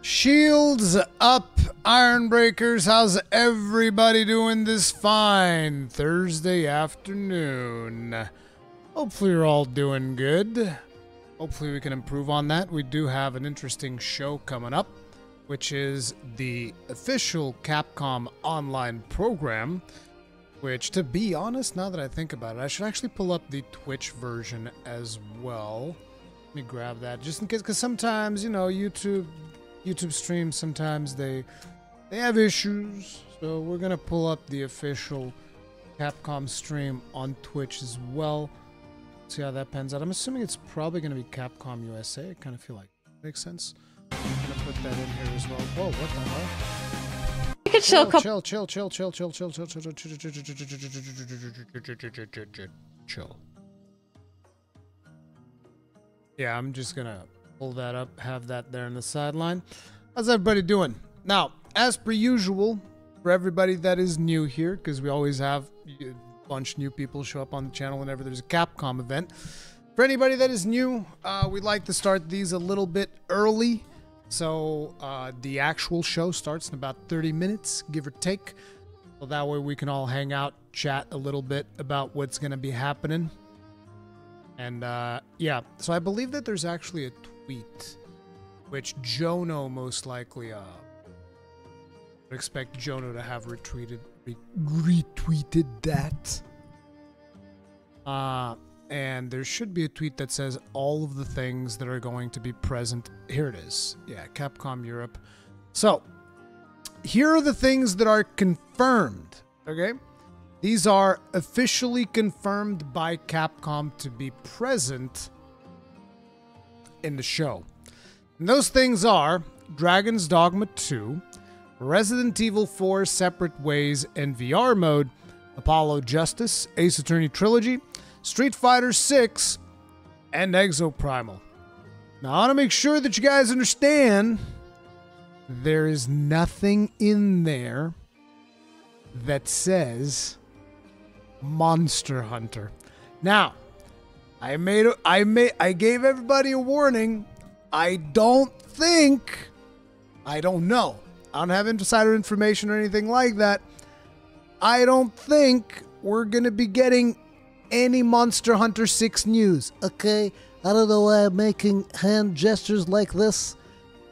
Shields up, Iron Breakers. How's everybody doing this fine Thursday afternoon? Hopefully you're all doing good. Hopefully we can improve on that. We do have an interesting show coming up, which is the official Capcom online program, which, to be honest, now that I think about it, I should actually pull up the Twitch version as well. Let me grab that just in case, because sometimes, you know, YouTube streams, sometimes they have issues. So we're going to pull up the official Capcom stream on Twitch as well. See how that pans out. I'm assuming it's probably going to be Capcom USA. I kind of feel like that makes sense. I'm going to put that in here as well. Whoa, what the hell? You could chill. Chill. Yeah, I'm just going to pull that up, have that there on the sideline. How's everybody doing? Now, as per usual, for everybody that is new here, because we always have a bunch of new people show up on the channel whenever there's a Capcom event. For anybody that is new, we like to start these a little bit early. So the actual show starts in about 30 minutes, give or take. So that way we can all hang out, chat a little bit about what's going to be happening. And yeah, so I believe that there's actually a tweet, which Jono most likely would expect Jono to have retweeted that. And there should be a tweet that says all of the things that are going to be present. Here it is. Yeah, Capcom Europe. So, here are the things that are confirmed, okay? These are officially confirmed by Capcom to be present in the show. And those things are Dragon's Dogma 2, Resident Evil 4 Separate Ways in VR mode, Apollo Justice, Ace Attorney Trilogy, Street Fighter 6, and Exoprimal. Now, I want to make sure that you guys understand there is nothing in there that says Monster Hunter. Now, I gave everybody a warning. I don't know. I don't have insider information or anything like that. I don't think we're going to be getting any Monster Hunter 6 news. Okay, I don't know why I'm making hand gestures like this,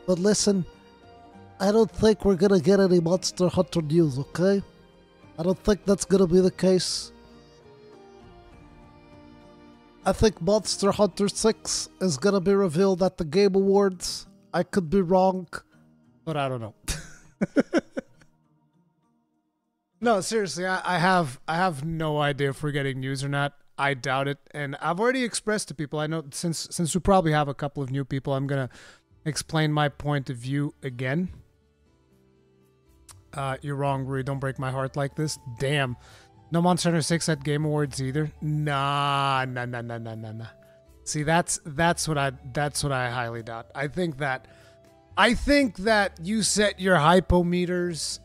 but listen, I don't think we're going to get any Monster Hunter news, okay? I don't think that's going to be the case. I think Monster Hunter 6 is going to be revealed at the Game Awards. I could be wrong, but I don't know. No, seriously, I have no idea if we're getting news or not. I doubt it, and I've already expressed to people. I know since we probably have a couple of new people, I'm gonna explain my point of view again. You're wrong, Rui. Don't break my heart like this. Damn. No Monster Hunter 6 at Game Awards either. Nah. See, that's what I highly doubt. I think that you set your hypometers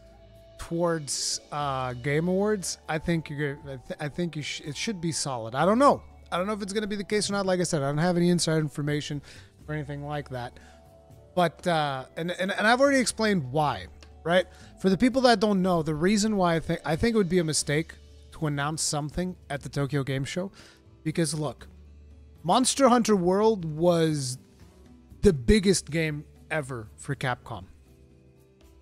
towards Game Awards. I think it should be solid. I don't know if it's going to be the case or not. Like I said, I don't have any inside information or anything like that. But and I've already explained why, right? For the people that don't know, the reason why I think it would be a mistake to announce something at the Tokyo Game Show, because look, Monster Hunter World was the biggest game ever for Capcom.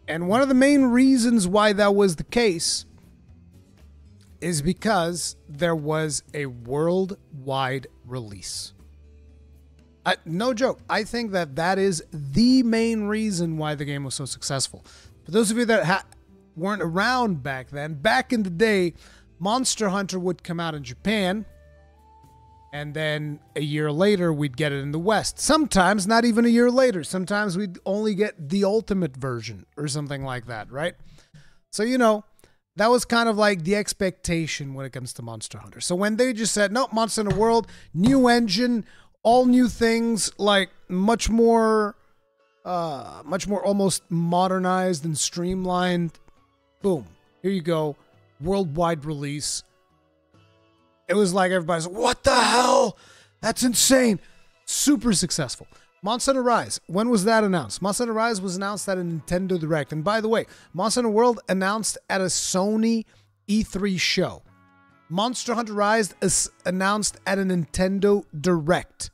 And one of the main reasons why that was the case is because there was a worldwide release. No joke. I think that is the main reason why the game was so successful. For those of you that weren't around back then, back in the day, Monster Hunter would come out in Japan, and then a year later, we'd get it in the West. Sometimes not even a year later. Sometimes we'd only get the ultimate version or something like that, right? So, you know, that was kind of like the expectation when it comes to Monster Hunter. So when they just said, no, Monster Hunter World, new engine, all new things, like much more almost modernized and streamlined. Boom. Here you go. Worldwide release. It was like everybody's like, what the hell? That's insane. Super successful. Monster Hunter Rise. When was that announced? Monster Hunter Rise was announced at a Nintendo Direct. And by the way, Monster Hunter World announced at a Sony E3 show. Monster Hunter Rise is announced at a Nintendo Direct.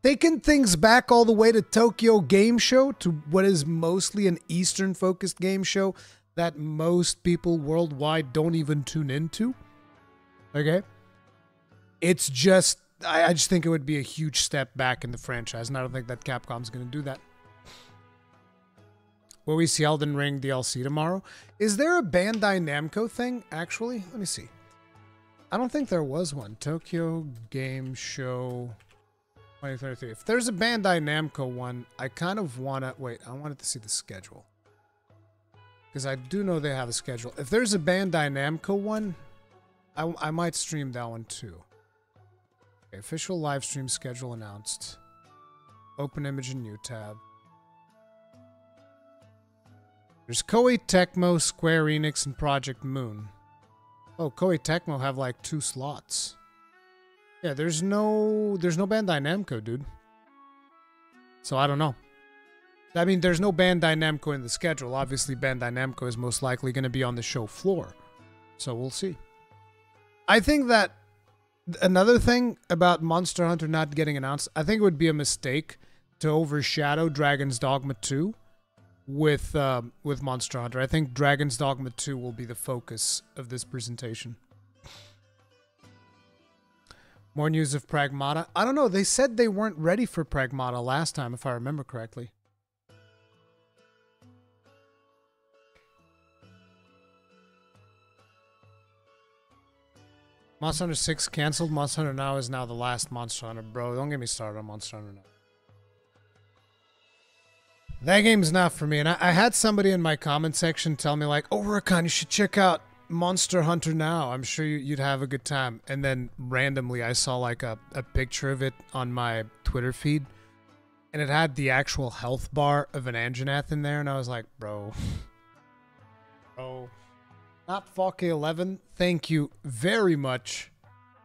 Taking things back all the way to Tokyo Game Show, to what is mostly an Eastern-focused game show that most people worldwide don't even tune into. Okay? It's just, I just think it would be a huge step back in the franchise, and I don't think that Capcom's going to do that. Will we see Elden Ring DLC tomorrow? Is there a Bandai Namco thing, actually? Let me see. I don't think there was one. Tokyo Game Show 2033. If there's a Bandai Namco one, I kind of want to... Wait, I wanted to see the schedule. Because I do know they have a schedule. If there's a Bandai Namco one, I might stream that one too. Okay, official live stream schedule announced. Open image in new tab. There's Koei Tecmo, Square Enix, and Project Moon. Oh, Koei Tecmo have like 2 slots. Yeah, there's no Bandai Namco, dude. So I don't know. I mean, there's no Bandai Namco in the schedule. Obviously, Bandai Namco is most likely going to be on the show floor. So we'll see. I think that another thing about Monster Hunter not getting announced, I think it would be a mistake to overshadow Dragon's Dogma 2 with Monster Hunter. I think Dragon's Dogma 2 will be the focus of this presentation. More news of Pragmata. I don't know. They said they weren't ready for Pragmata last time, if I remember correctly. Monster Hunter 6 canceled. Monster Hunter Now is now the last Monster Hunter. Bro, don't get me started on Monster Hunter Now. That game's not for me. And I had somebody in my comment section tell me like, oh, Rurikhan, you should check out Monster Hunter Now. I'm sure you'd have a good time. And then randomly I saw like a picture of it on my Twitter feed. And it had the actual health bar of an Anjanath in there. And I was like, bro. Bro. Not Falke11, thank you very much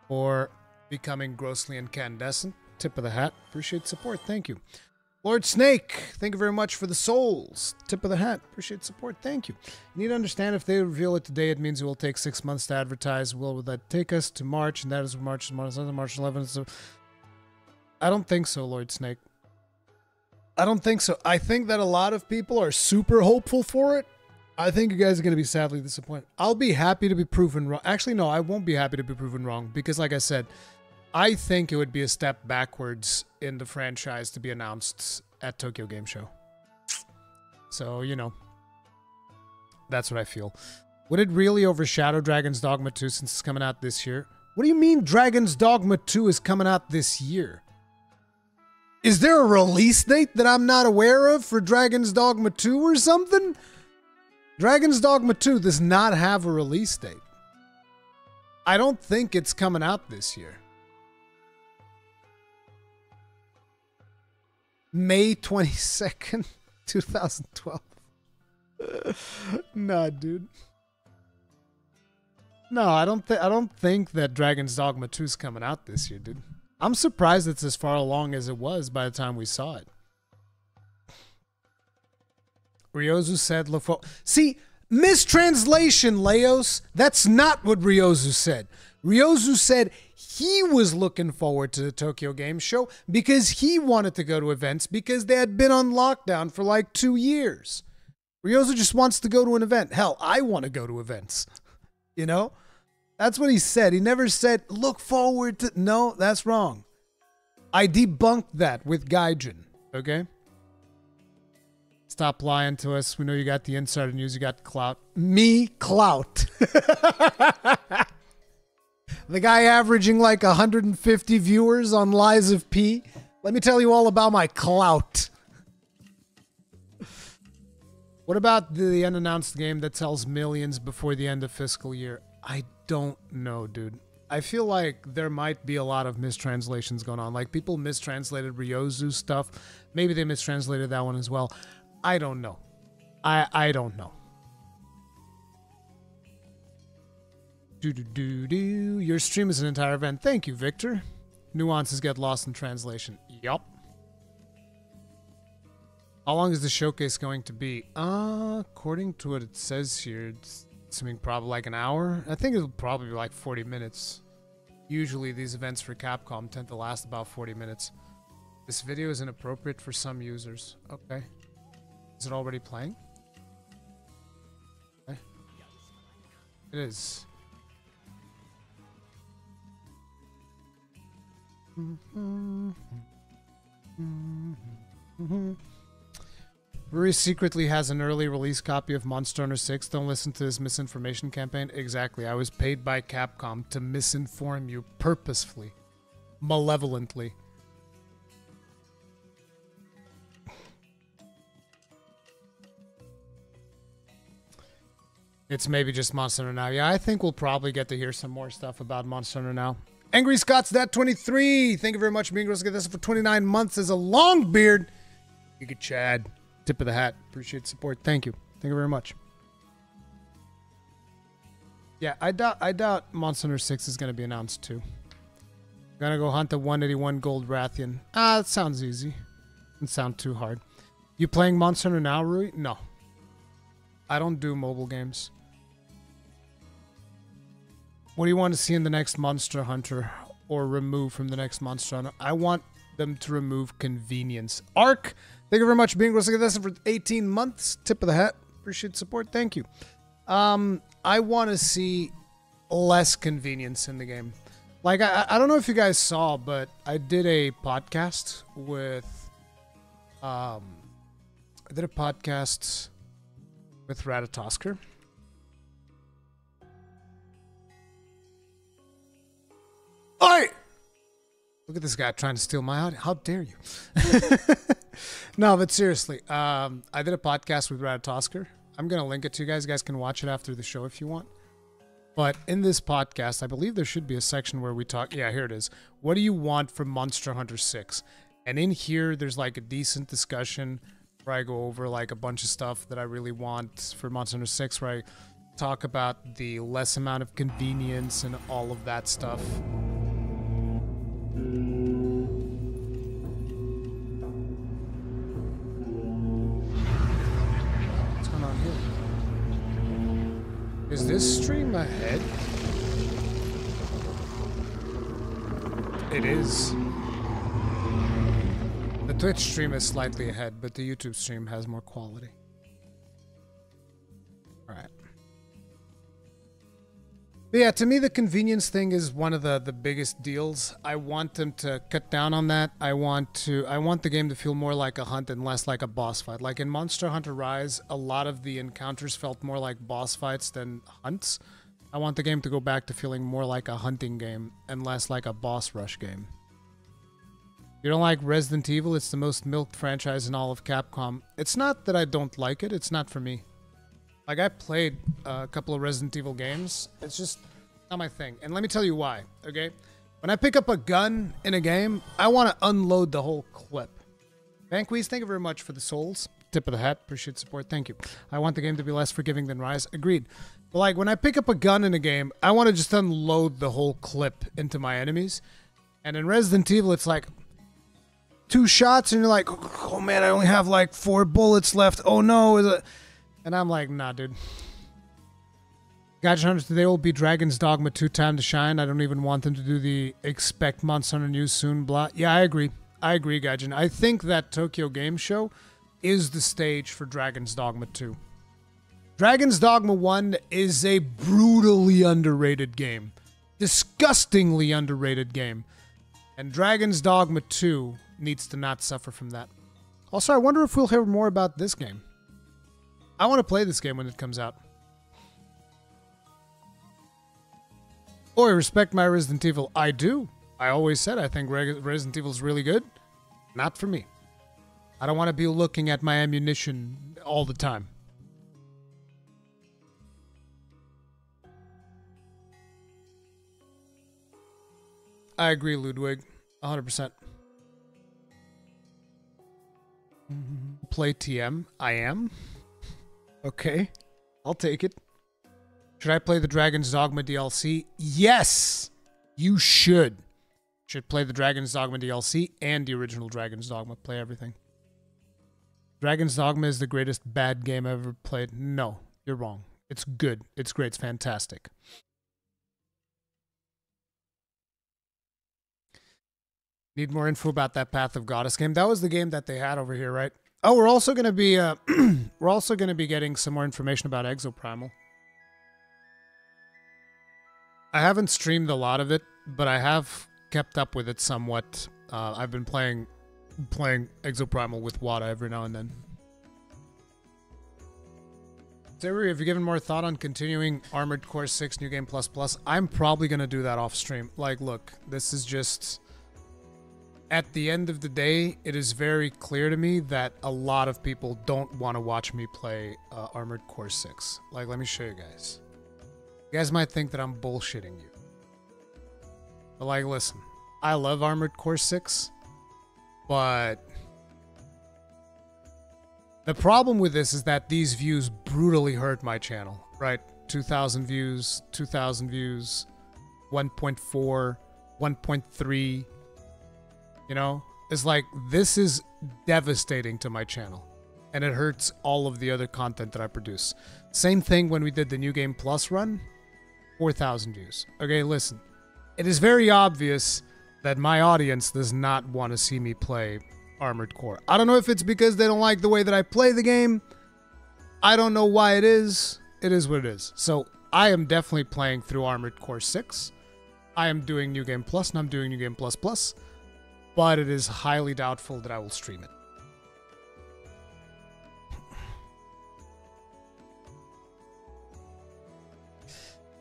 for becoming grossly incandescent. Tip of the hat. Appreciate support. Thank you. Lord Snake, thank you very much for the souls. Tip of the hat. Appreciate support. Thank you. You need to understand if they reveal it today, it means it will take 6 months to advertise. Will that take us to March? And that is March 11th. So I don't think so, Lord Snake. I don't think so. I think that a lot of people are super hopeful for it. I think you guys are going to be sadly disappointed. I'll be happy to be proven wrong. Actually, no, I won't be happy to be proven wrong. Because like I said, I think it would be a step backwards in the franchise to be announced at Tokyo Game Show. So, you know, that's what I feel. Would it really overshadow Dragon's Dogma 2 since it's coming out this year? What do you mean Dragon's Dogma 2 is coming out this year? Is there a release date that I'm not aware of for Dragon's Dogma 2 or something? Dragon's Dogma 2 does not have a release date. I don't think it's coming out this year. May 22nd, 2012. Nah, dude. No, I don't think that Dragon's Dogma 2 is coming out this year, dude. I'm surprised it's as far along as it was by the time we saw it. Ryozu said, look for... See, mistranslation, Leos. That's not what Ryozu said. Ryozu said he was looking forward to the Tokyo Game Show because he wanted to go to events because they had been on lockdown for like 2 years. Ryozu just wants to go to an event. Hell, I want to go to events. You know? That's what he said. He never said, look forward to... No, that's wrong. I debunked that with Gaijin. Okay? Stop lying to us. We know you got the insider news. You got clout. Me, clout. The guy averaging like 150 viewers on Lies of P. Let me tell you all about my clout. What about the unannounced game that sells millions before the end of fiscal year? I don't know, dude. I feel like there might be a lot of mistranslations going on. Like people mistranslated Ryozu stuff. Maybe they mistranslated that one as well. I don't know. I don't know. Your stream is an entire event. Thank you, Victor. Nuances get lost in translation. Yup. How long is the showcase going to be? According to what it says here, it's assuming probably like an hour. I think it'll probably be like 40 minutes. Usually these events for Capcom tend to last about 40 minutes. This video is inappropriate for some users. Okay. Is it already playing? Okay. It is. Ruri secretly has an early release copy of Monster Hunter 6. Don't listen to this misinformation campaign. Exactly. I was paid by Capcom to misinform you purposefully, malevolently. It's maybe just Monster Hunter Now. Yeah, I think we'll probably get to hear some more stuff about Monster Hunter Now. Angry Scott's that 23. Thank you very much, being girls. Get this for 29 months as a long beard. You get Chad. Tip of the hat. Appreciate the support. Thank you. Thank you very much. Yeah, I doubt Monster Hunter 6 is going to be announced too. Gonna go hunt the 181 gold Rathian. That sounds easy. Doesn't sound too hard. You playing Monster Hunter Now, Rui? No. I don't do mobile games. What do you want to see in the next Monster Hunter or remove from the next Monster Hunter? I want them to remove convenience. Ark, thank you very much, being with us for 18 months. Tip of the hat. Appreciate support. Thank you. I want to see less convenience in the game. Like, I don't know if you guys saw, but I did a podcast with Ratatosker. Oi! Look at this guy trying to steal my audio. How dare you? No, but seriously, I did a podcast with Ratatosker. I'm going to link it to you guys. You guys can watch it after the show if you want. But in this podcast, I believe there should be a section where we talk. Yeah, here it is. What do you want from Monster Hunter 6? And in here, there's like a decent discussion where I go over like a bunch of stuff that I really want for Monster Hunter 6, where I talk about the less amount of convenience and all of that stuff. What's going on here? Is this stream ahead? It is. The Twitch stream is slightly ahead, but the YouTube stream has more quality. Alright. But yeah, to me the convenience thing is one of the biggest deals. I want them to cut down on that. I want the game to feel more like a hunt and less like a boss fight. Like in Monster Hunter Rise, a lot of the encounters felt more like boss fights than hunts. I want the game to go back to feeling more like a hunting game and less like a boss rush game. You don't like Resident Evil? It's the most milked franchise in all of Capcom. It's not that I don't like it. It's not for me. Like, I played a couple of Resident Evil games. It's just not my thing. And let me tell you why, okay? When I pick up a gun in a game, I want to unload the whole clip. Vanquies, thank you very much for the souls. Tip of the hat. Appreciate support. Thank you. I want the game to be less forgiving than Rise. Agreed. But, like, when I pick up a gun in a game, I want to just unload the whole clip into my enemies. And in Resident Evil, it's like 2 shots and you're like, oh man, I only have like 4 bullets left. Oh no. And I'm like, nah, dude. Gadget Hunters, today will be Dragon's Dogma 2 Time to Shine. I don't even want them to do the expect Monster Hunter news soon, blah. Yeah, I agree. I agree, Gadget. I think that Tokyo Game Show is the stage for Dragon's Dogma 2. Dragon's Dogma 1 is a brutally underrated game. Disgustingly underrated game. And Dragon's Dogma 2 needs to not suffer from that. Also, I wonder if we'll hear more about this game. I want to play this game when it comes out. Oh, I respect my Resident Evil. I do. I always said I think Resident Evil is really good. Not for me. I don't want to be looking at my ammunition all the time. I agree, Ludwig. 100%. Play TM. I am. Okay. I'll take it. Should I play the Dragon's Dogma DLC? Yes! You should. Should play the Dragon's Dogma DLC and the original Dragon's Dogma. Play everything. Dragon's Dogma is the greatest bad game I've ever played. No, you're wrong. It's good. It's great. It's fantastic. Need more info about that Path of Goddess game. That was the game that they had over here, right? Oh, we're also gonna be we're also gonna be getting some more information about Exoprimal. I haven't streamed a lot of it, but I have kept up with it somewhat. I've been playing Exoprimal with Wada every now and then. Siri, have you given more thought on continuing Armored Core 6 New Game Plus Plus? I'm probably gonna do that off stream. Like, look, this is just... At the end of the day, it is very clear to me that a lot of people don't want to watch me play Armored Core 6. Like, let me show you guys. You guys might think that I'm bullshitting you. But, like, listen. I love Armored Core 6. But... the problem with this is that these views brutally hurt my channel, right? 2,000 views, 2,000 views, 1.4, 1.3... You know, it's like, this is devastating to my channel. And it hurts all of the other content that I produce. Same thing when we did the New Game Plus run. 4,000 views. Okay, listen. It is very obvious that my audience does not want to see me play Armored Core. I don't know if it's because they don't like the way that I play the game. I don't know why it is. It is what it is. So, I am definitely playing through Armored Core 6. I am doing New Game Plus, and I'm doing New Game Plus Plus. But it is highly doubtful that I will stream it.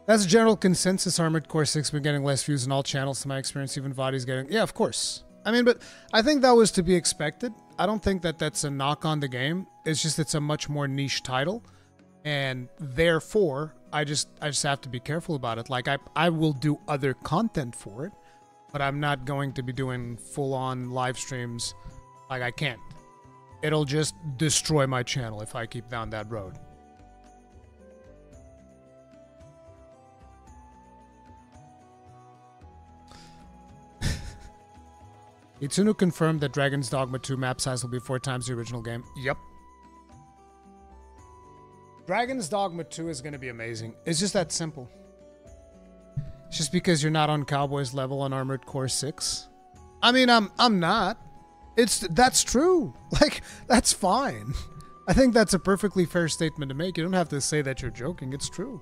That's a general consensus. Armored Core 6 been getting less views in all channels to my experience. Even Vadi's getting... Yeah, of course. I mean, but I think that was to be expected. I don't think that that's a knock on the game. It's just it's a much more niche title. And therefore, I just have to be careful about it. Like, I will do other content for it. But I'm not going to be doing full-on live streams. Like, I can't. It'll just destroy my channel if I keep down that road. Itsuno confirmed that Dragon's Dogma 2 map size will be 4 times the original game. Yep. Dragon's Dogma 2 is going to be amazing. It's just that simple. Just because you're not on Cowboy's level on Armored Core 6? I mean, I'm not. That's true. Like, that's fine. I think that's a perfectly fair statement to make. You don't have to say that you're joking. It's true.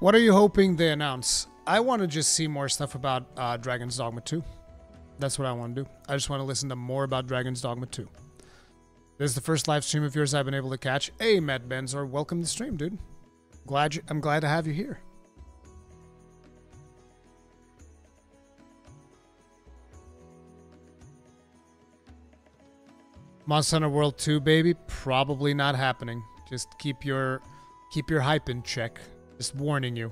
What are you hoping they announce? I want to just see more stuff about Dragon's Dogma 2. That's what I want to do. I just want to listen to more about Dragon's Dogma 2. This is the first live stream of yours I've been able to catch. Hey, Matt Benzor, welcome to the stream, dude. I'm glad to have you here. Monster Hunter World 2, baby, probably not happening. Just keep your hype in check. Just warning you.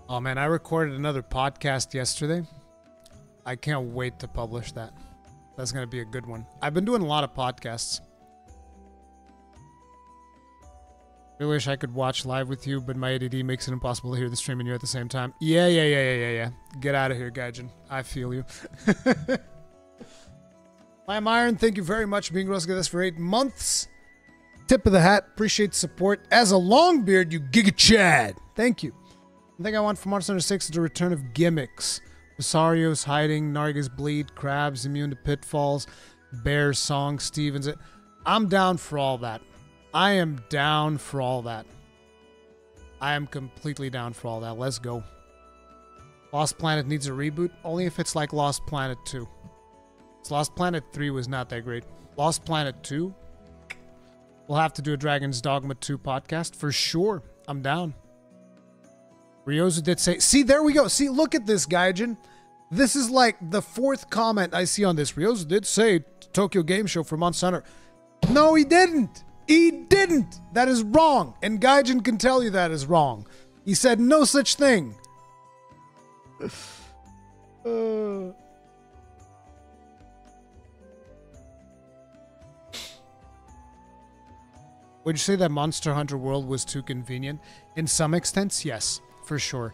Oh man, I recorded another podcast yesterday. I can't wait to publish that. That's going to be a good one. I've been doing a lot of podcasts. I wish I could watch live with you, but my ADD makes it impossible to hear the stream and you at the same time. Yeah. Get out of here, Gaijin. I feel you. I'm Iron. Thank you very much for being with us for 8 months. Tip of the hat. Appreciate the support. As a Longbeard, you Giga Chad. Thank you. The thing I want from Monster Hunter 6 is the return of gimmicks. Rosario's hiding, Narga's bleed, Crabs immune to pitfalls, Bear's song, Stevens. I'm down for all that. I am down for all that. I am completely down for all that. Let's go. Lost Planet needs a reboot, only if it's like Lost Planet 2. Lost Planet 3 was not that great. Lost Planet 2, we'll have to do a Dragon's Dogma 2 podcast for sure. I'm down. Ryozu did say... See, there we go. See, look at this, Gaijin. This is like the 4th comment I see on this. Ryozu did say Tokyo Game Show for Monster Hunter. No, he didn't. He didn't. That is wrong. And Gaijin can tell you that is wrong. He said no such thing. Would you say that Monster Hunter World was too convenient? In some extents, yes, for sure.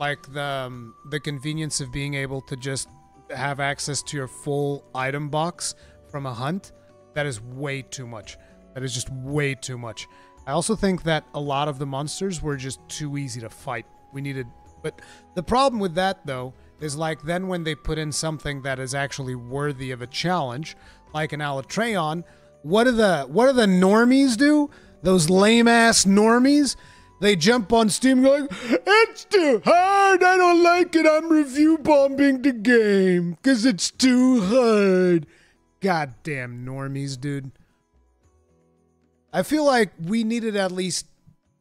Like the convenience of being able to just have access to your full item box from a hunt, that is way too much. That is just way too much. I also think that a lot of the monsters were just too easy to fight. But the problem with that though is like then when they put in something that is actually worthy of a challenge, like an Alatreon, what do the normies do? Those lame ass normies? They jump on Steam and go like, it's too hard, I don't like it, I'm review bombing the game, because it's too hard. Goddamn normies, dude. I feel like we needed at least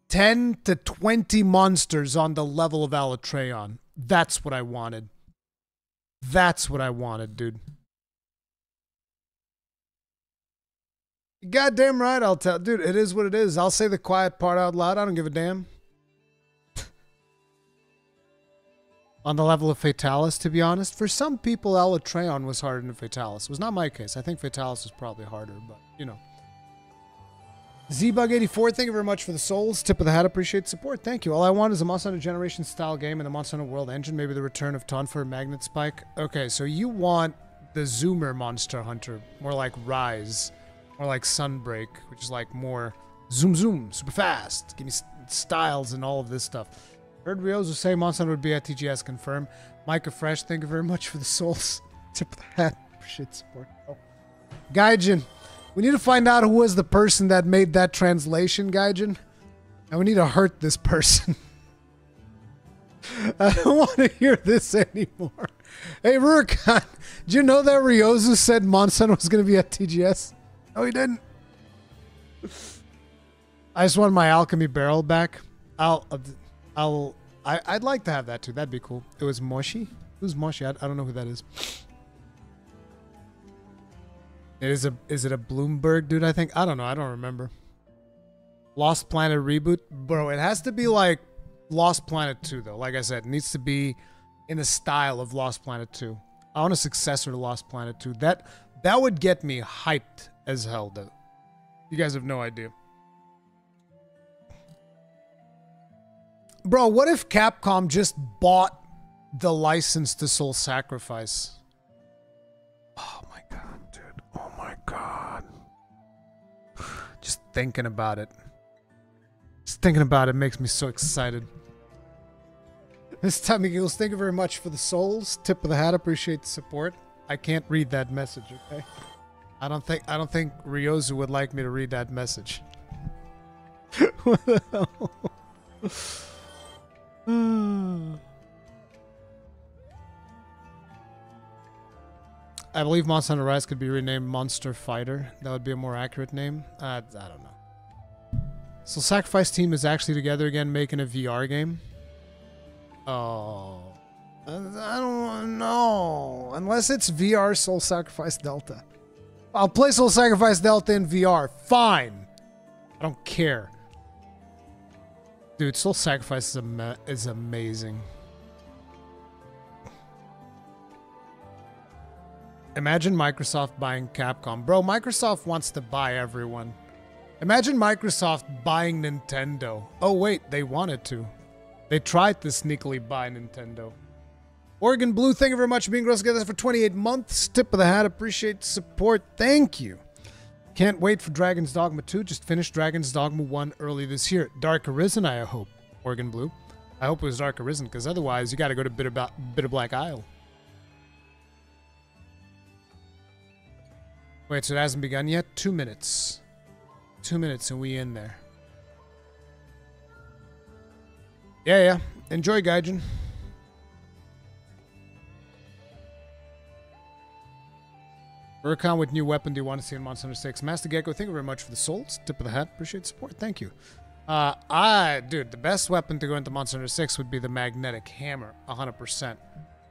10 to 20 monsters on the level of Alatreon. That's what I wanted. That's what I wanted, dude. Goddamn right, I'll tell. Dude, it is what it is. I'll say the quiet part out loud. I don't give a damn. On the level of Fatalis, to be honest, for some people, Alatreon was harder than Fatalis. It was not my case. I think Fatalis was probably harder, but, you know. ZBug84, thank you very much for the souls. Tip of the hat, appreciate support. Thank you. All I want is a Monster Hunter Generation style game in the Monster Hunter World engine. Maybe the return of Tonfa Magnet Spike. Okay, so you want the Zoomer Monster Hunter. More like Rise. More like Sunbreak, which is like more zoom zoom, super fast. Give me styles and all of this stuff. Heard Ryozu say Monster Hunter would be at TGS, confirm. Micah Fresh, thank you very much for the souls. Tip of the hat, appreciate support. Oh. Gaijin, we need to find out who was the person that made that translation, Gaijin. And we need to hurt this person. I don't want to hear this anymore. Hey, Rurikhan, did you know that Ryozu said Monster Hunter was going to be at TGS? No, he didn't. I just want my alchemy barrel back. I'd like to have that too. That'd be cool. It was Moshi. Who's Moshi? I don't know who that is. Is it a Bloomberg dude? I think. I don't know. I don't remember. Lost Planet reboot, bro. It has to be like Lost Planet 2 though. Like I said, it needs to be in the style of Lost Planet 2. I want a successor to Lost Planet 2. That would get me hyped as hell, though. You guys have no idea. Bro, what if Capcom just bought the license to Soul Sacrifice? Oh my god, dude. Oh my god. Just thinking about it. Just thinking about it makes me so excited. This time, Eagles, thank you very much for the souls. Tip of the hat, appreciate the support. I can't read that message, okay? I don't think Ryozu would like me to read that message. What the hell? I believe Monster Hunter Rise could be renamed Monster Fighter. That would be a more accurate name. I don't know. So Sacrifice Team is actually together again making a VR game. Oh. I don't know. Unless it's VR Soul Sacrifice Delta. I'll play Soul Sacrifice Delta in VR. Fine. I don't care. Dude, Soul Sacrifice is amazing. Imagine Microsoft buying Capcom. Bro, Microsoft wants to buy everyone. Imagine Microsoft buying Nintendo. Oh, wait, they wanted to. They tried to sneakily buy Nintendo. Oregon Blue, thank you very much for being gross together for 28 months. Tip of the hat, appreciate the support. Thank you. Can't wait for Dragon's Dogma 2. Just finished Dragon's Dogma 1 early this year. Dark Arisen, I hope. Oregon Blue. I hope it was Dark Arisen, because otherwise you got to go to Bitter Black Isle. Wait, so it hasn't begun yet? 2 minutes. 2 minutes and we in there. Yeah. Enjoy, Gaijin. Rurikhan, with new weapon do you want to see in Monster Hunter 6? Master Gecko, thank you very much for the souls. Tip of the hat. Appreciate the support. Thank you. Dude, the best weapon to go into Monster Hunter 6 would be the magnetic hammer. 100%.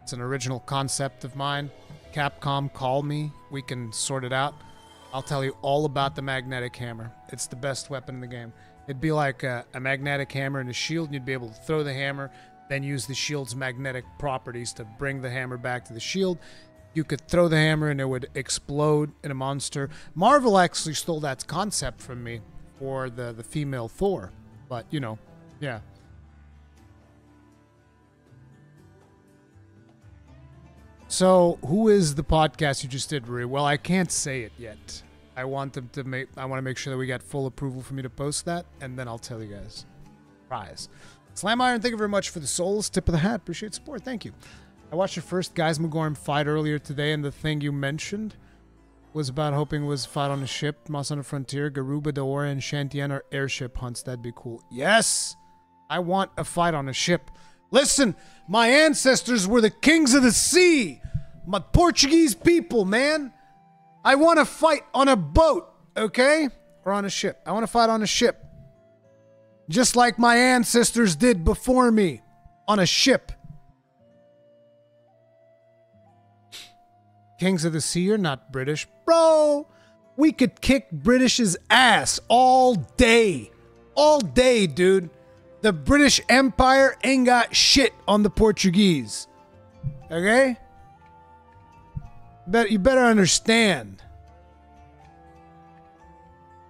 It's an original concept of mine. Capcom, call me. We can sort it out. I'll tell you all about the magnetic hammer. It's the best weapon in the game. It'd be like a magnetic hammer and a shield, and you'd be able to throw the hammer, then use the shield's magnetic properties to bring the hammer back to the shield. You could throw the hammer and it would explode in a monster. Marvel actually stole that concept from me or the female Thor. But, you know, yeah. So, who is the podcast you just did, Rui? Well, I can't say it yet. I want them to make. I want to make sure that we got full approval for me to post that, and then I'll tell you guys. Prize. Slam Iron, thank you very much for the souls. Tip of the hat. Appreciate support. Thank you. I watched your first Guys Magorm fight earlier today, and the thing you mentioned was about hoping it was a fight on a ship, Moss on the Frontier, Garuba, Daora, and Shantian are airship hunts. That'd be cool. Yes! I want a fight on a ship. Listen, my ancestors were the kings of the sea. My Portuguese people, man. I want to fight on a boat, okay? Or on a ship. I want to fight on a ship. Just like my ancestors did before me. On a ship. Kings of the Sea are not British. Bro, we could kick British's ass all day. All day, dude. The British Empire ain't got shit on the Portuguese. Okay? You better understand.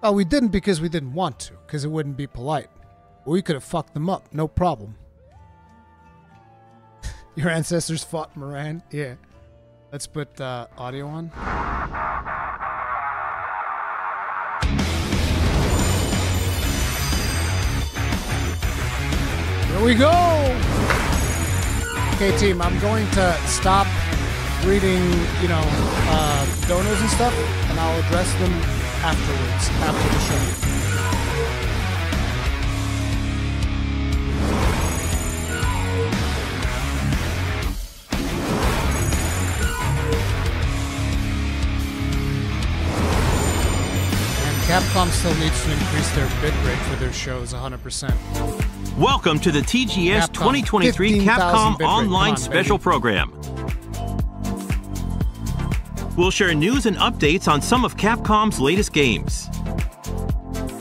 Oh, we didn't because we didn't want to. Because it wouldn't be polite. We could have fucked them up. No problem. Your ancestors fought Moran? Yeah. Let's put audio on. Here we go! Okay, team, I'm going to stop reading, you know, donors and stuff, and I'll address them afterwards, after the show. Capcom still needs to increase their bitrate for their shows 100%. Welcome to the TGS Capcom, 2023 Capcom bitrate. Online on, Special baby. Program. We'll share news and updates on some of Capcom's latest games.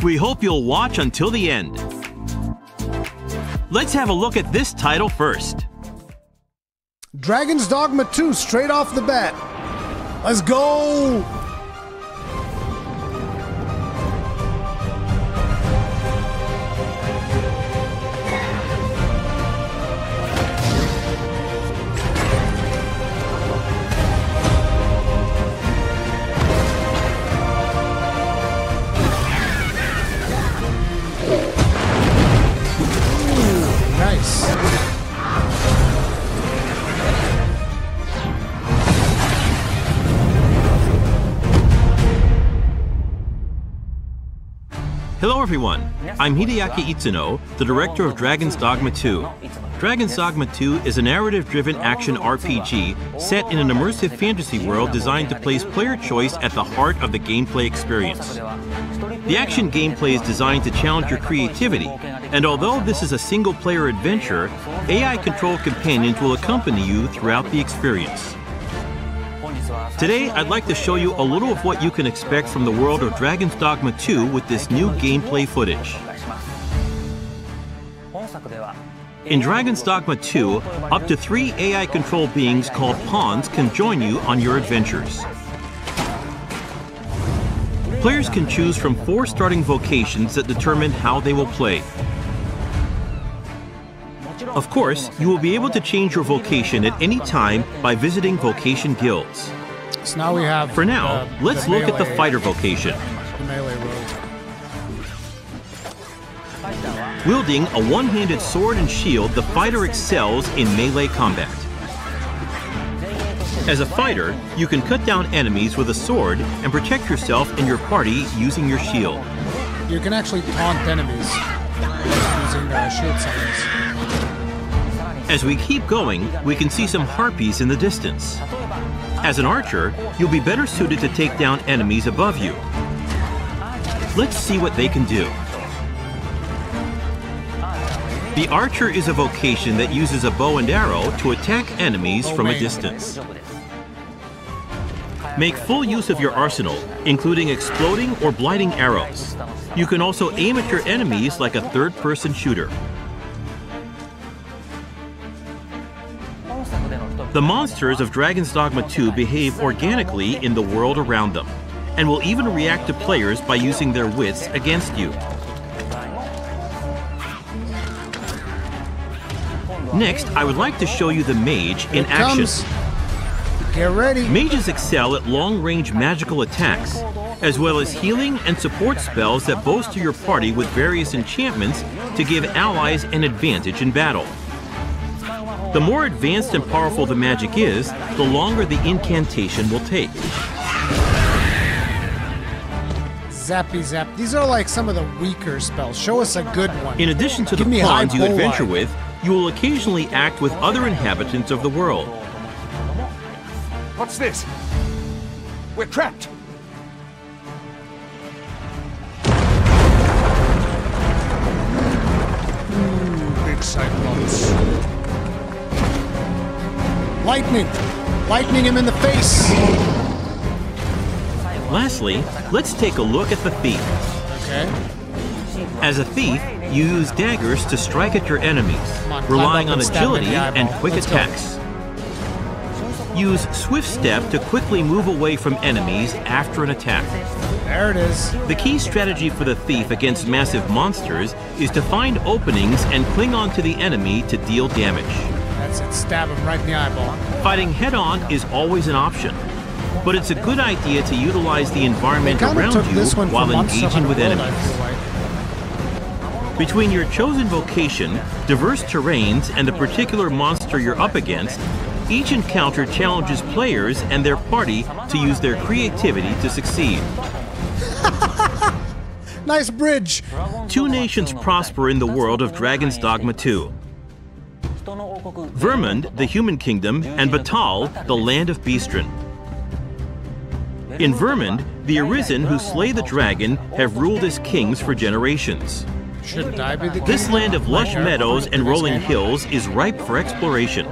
We hope you'll watch until the end. Let's have a look at this title first. Dragon's Dogma 2 straight off the bat. Let's go! Hello everyone, I'm Hideaki Itsuno, the director of Dragon's Dogma 2. Dragon's Dogma 2 is a narrative-driven action RPG set in an immersive fantasy world designed to place player choice at the heart of the gameplay experience. The action gameplay is designed to challenge your creativity, and although this is a single-player adventure, AI-controlled companions will accompany you throughout the experience. Today, I'd like to show you a little of what you can expect from the world of Dragon's Dogma 2 with this new gameplay footage. In Dragon's Dogma 2, up to 3 AI-controlled beings called pawns can join you on your adventures. Players can choose from 4 starting vocations that determine how they will play. Of course, you will be able to change your vocation at any time by visiting vocation guilds. So now we have. For now, let's look at the fighter vocation. The melee rogue. Wielding a one-handed sword and shield, the fighter excels in melee combat. As a fighter, you can cut down enemies with a sword and protect yourself and your party using your shield. You can actually taunt enemies using shield summons. As we keep going, we can see some harpies in the distance. As an archer, you'll be better suited to take down enemies above you. Let's see what they can do. The archer is a vocation that uses a bow and arrow to attack enemies from a distance. Make full use of your arsenal, including exploding or blighting arrows. You can also aim at your enemies like a third-person shooter. The monsters of Dragon's Dogma 2 behave organically in the world around them, and will even react to players by using their wits against you. Next, I would like to show you the mage in action. Get ready. Mages excel at long-range magical attacks, as well as healing and support spells that bolster your party with various enchantments to give allies an advantage in battle. The more advanced and powerful the magic is, the longer the incantation will take. Zappy zap. These are like some of the weaker spells. Show us a good one. In addition to the Give me pawns you high adventure bullseye. with, you will occasionally act with other inhabitants of the world. What's this? We're trapped! Big cyclones. Lightning! Lightning him in the face! Lastly, let's take a look at the thief. Okay. As a thief, you use daggers to strike at your enemies, on, climb relying up on and stab him in agility the eyeball. and quick Let's go. attacks. Use Swift Step to quickly move away from enemies after an attack. There it is. The key strategy for the thief against massive monsters is to find openings and cling on to the enemy to deal damage. That's it. Stab him right in the eyeball. Fighting head-on is always an option, but it's a good idea to utilize the environment Kinda around took you this one while from Monster engaging with Hunter World, enemies. I feel like. Between your chosen vocation, diverse terrains, and the particular monster you're up against, each encounter challenges players and their party to use their creativity to succeed. Nice bridge. Two nations prosper in the world of Dragon's Dogma 2. Vermund, the human kingdom, and Batal, the land of Beastren. In Vermund, the Arisen who slay the dragon have ruled as kings for generations. Shouldn't I be the king? This land of lush Sure. meadows and This rolling game. hills is ripe for exploration.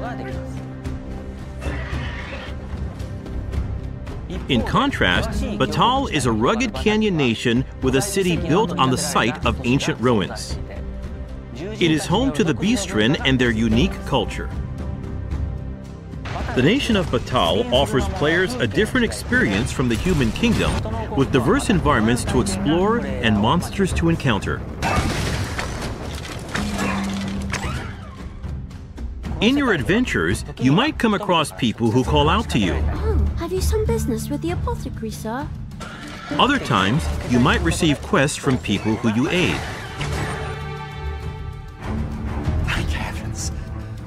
In contrast, Batal is a rugged canyon nation with a city built on the site of ancient ruins. It is home to the Beastren and their unique culture. The nation of Batal offers players a different experience from the human kingdom, with diverse environments to explore and monsters to encounter. In your adventures, you might come across people who call out to you. Oh, have you some business with the apothecary, sir? Other times, you might receive quests from people who you aid. Thank heavens.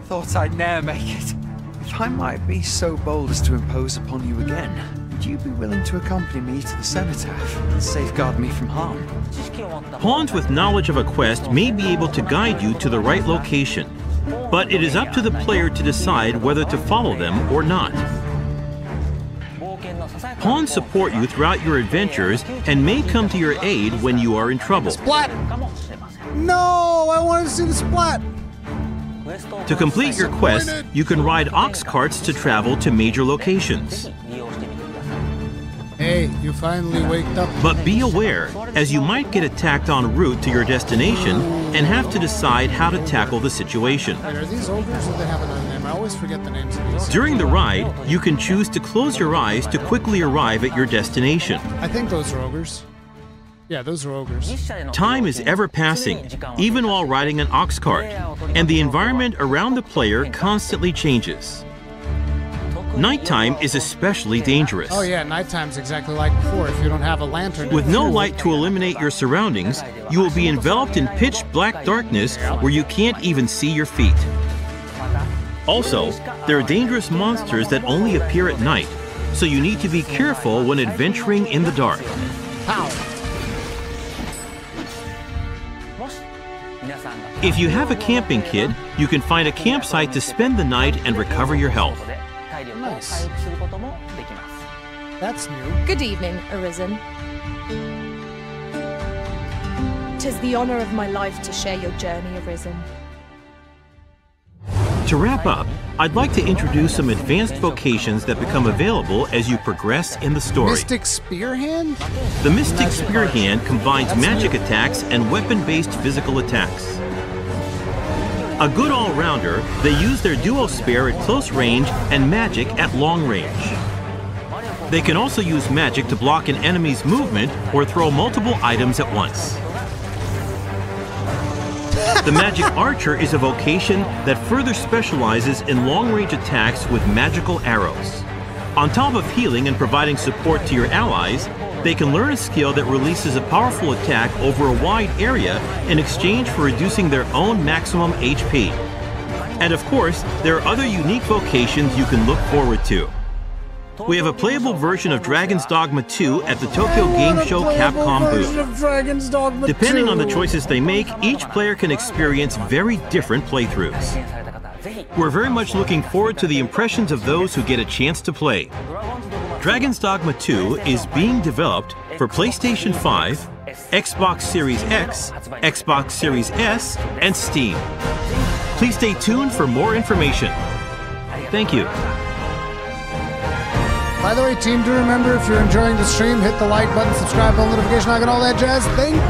Thought I'd ne'er make it. If I might be so bold as to impose upon you again, would you be willing to accompany me to the cenotaph and safeguard me from harm? Pawns with knowledge of a quest may be able to guide you to the right location, but it is up to the player to decide whether to follow them or not. Pawns support you throughout your adventures and may come to your aid when you are in trouble. Splat! No, I wanted to see the splat. To complete your quest, you can ride ox carts to travel to major locations. Hey, you finally waked up. But be aware, as you might get attacked en route to your destination and have to decide how to tackle the situation. Wait, are these ogres or do they have another name? I always forget the names of these. During the ride, you can choose to close your eyes to quickly arrive at your destination. I think those are ogres. Yeah, those are ogres. Time is ever passing, even while riding an ox cart, and the environment around the player constantly changes. Nighttime is especially dangerous. Oh yeah, nighttime's exactly like before. If you don't have a lantern. With no light to illuminate your surroundings, you will be enveloped in pitch black darkness where you can't even see your feet. Also, there are dangerous monsters that only appear at night, so you need to be careful when adventuring in the dark. Pow! If you have a camping kit, you can find a campsite to spend the night and recover your health. Nice. That's new. Good evening, Arisen. 'Tis the honor of my life to share your journey, Arisen. To wrap up, I'd like to introduce some advanced vocations that become available as you progress in the story. Mystic Spear Hand? The Mystic Spear Hand combines magic attacks and weapon-based physical attacks. A good all-rounder, they use their duo spear at close range and magic at long range. They can also use magic to block an enemy's movement or throw multiple items at once. The Magic Archer is a vocation that further specializes in long-range attacks with magical arrows. On top of healing and providing support to your allies, they can learn a skill that releases a powerful attack over a wide area in exchange for reducing their own maximum HP. And of course, there are other unique vocations you can look forward to. We have a playable version of Dragon's Dogma 2 at the Tokyo Game Show Capcom booth. Depending on the choices they make, each player can experience very different playthroughs. We're very much looking forward to the impressions of those who get a chance to play. Dragon's Dogma 2 is being developed for PlayStation 5, Xbox Series X, Xbox Series S, and Steam. Please stay tuned for more information. Thank you. By the way, team, do remember, if you're enjoying the stream, hit the like button, subscribe bell, notification icon, all that jazz. Thank you.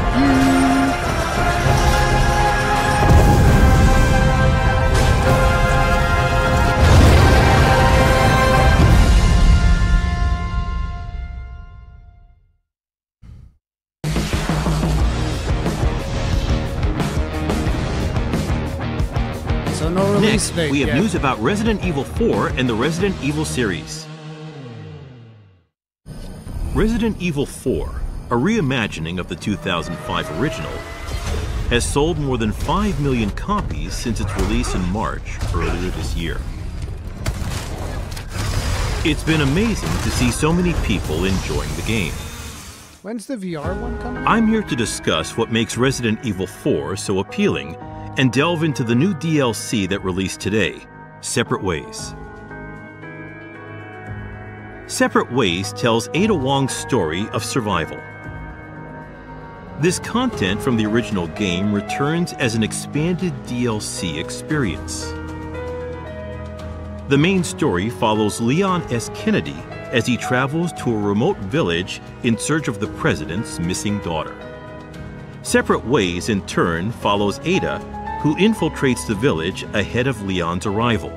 So no release Next, date we have yet. news about Resident Evil 4 and the Resident Evil series. Resident Evil 4, a reimagining of the 2005 original, has sold more than 5 million copies since its release in March earlier this year. It's been amazing to see so many people enjoying the game. When's the VR one coming? I'm here to discuss what makes Resident Evil 4 so appealing and delve into the new DLC that released today, Separate Ways. Separate Ways tells Ada Wong's story of survival. This content from the original game returns as an expanded DLC experience. The main story follows Leon S. Kennedy as he travels to a remote village in search of the president's missing daughter. Separate Ways, in turn, follows Ada, who infiltrates the village ahead of Leon's arrival.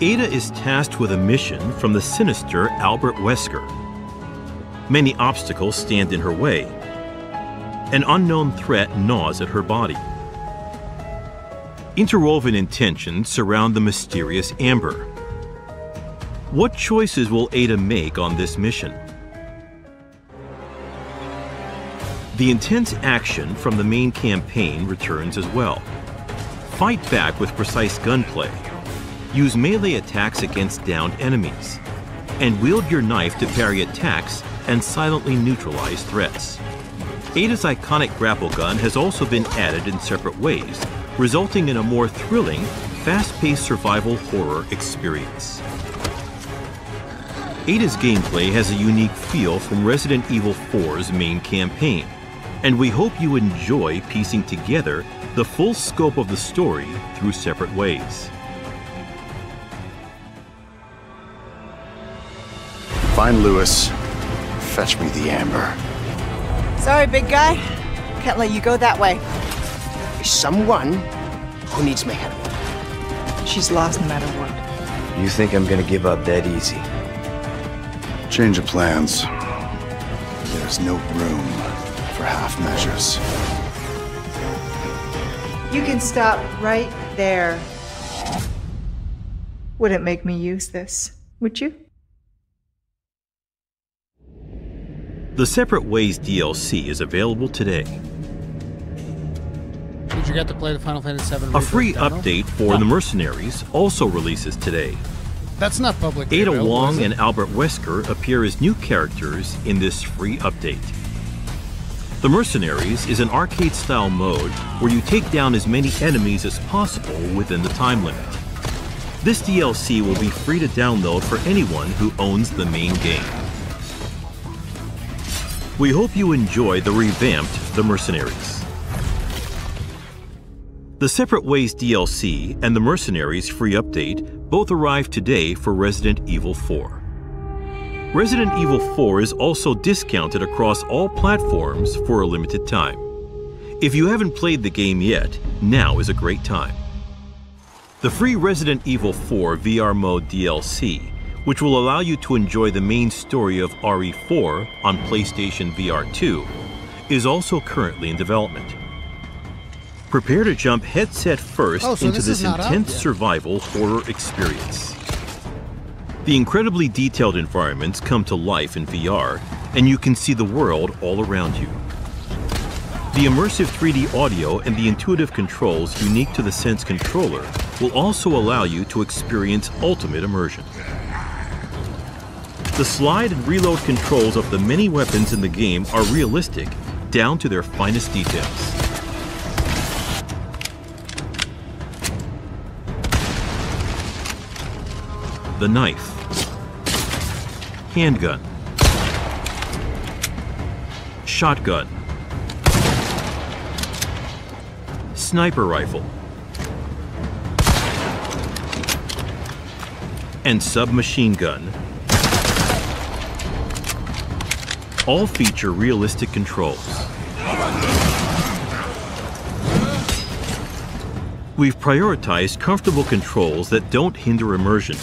Ada is tasked with a mission from the sinister Albert Wesker. Many obstacles stand in her way. An unknown threat gnaws at her body. Interwoven intentions surround the mysterious Amber. What choices will Ada make on this mission? The intense action from the main campaign returns as well. Fight back with precise gunplay. Use melee attacks against downed enemies. And wield your knife to parry attacks and silently neutralize threats. Ada's iconic grapple gun has also been added in Separate Ways, resulting in a more thrilling, fast-paced survival horror experience. Ada's gameplay has a unique feel from Resident Evil 4's main campaign, and we hope you enjoy piecing together the full scope of the story through Separate Ways. Find Lewis. Fetch me the Amber. Sorry, big guy. Can't let you go that way. Someone who needs my help. She's lost no matter what. You think I'm gonna give up that easy? Change of plans. There's no room for half measures. You can stop right there. Wouldn't make me use this, would you? The Separate Ways DLC is available today. Did you get to play the Final Fantasy VII? A free update for The Mercenaries also releases today. That's not public. Ada Wong and Albert Wesker appear as new characters in this free update. The Mercenaries is an arcade-style mode where you take down as many enemies as possible within the time limit. This DLC will be free to download for anyone who owns the main game. We hope you enjoy the revamped The Mercenaries. The Separate Ways DLC and the Mercenaries free update both arrived today for Resident Evil 4. Resident Evil 4 is also discounted across all platforms for a limited time. If you haven't played the game yet, now is a great time. The free Resident Evil 4 VR Mode DLC which will allow you to enjoy the main story of RE4 on PlayStation VR 2, is also currently in development. Prepare to jump headset first into this intense survival horror experience. The incredibly detailed environments come to life in VR, and you can see the world all around you. The immersive 3D audio and the intuitive controls unique to the Sense controller will also allow you to experience ultimate immersion. The slide and reload controls of the many weapons in the game are realistic down to their finest details. The knife, handgun, shotgun, sniper rifle, and submachine gun all feature realistic controls. We've prioritized comfortable controls that don't hinder immersion,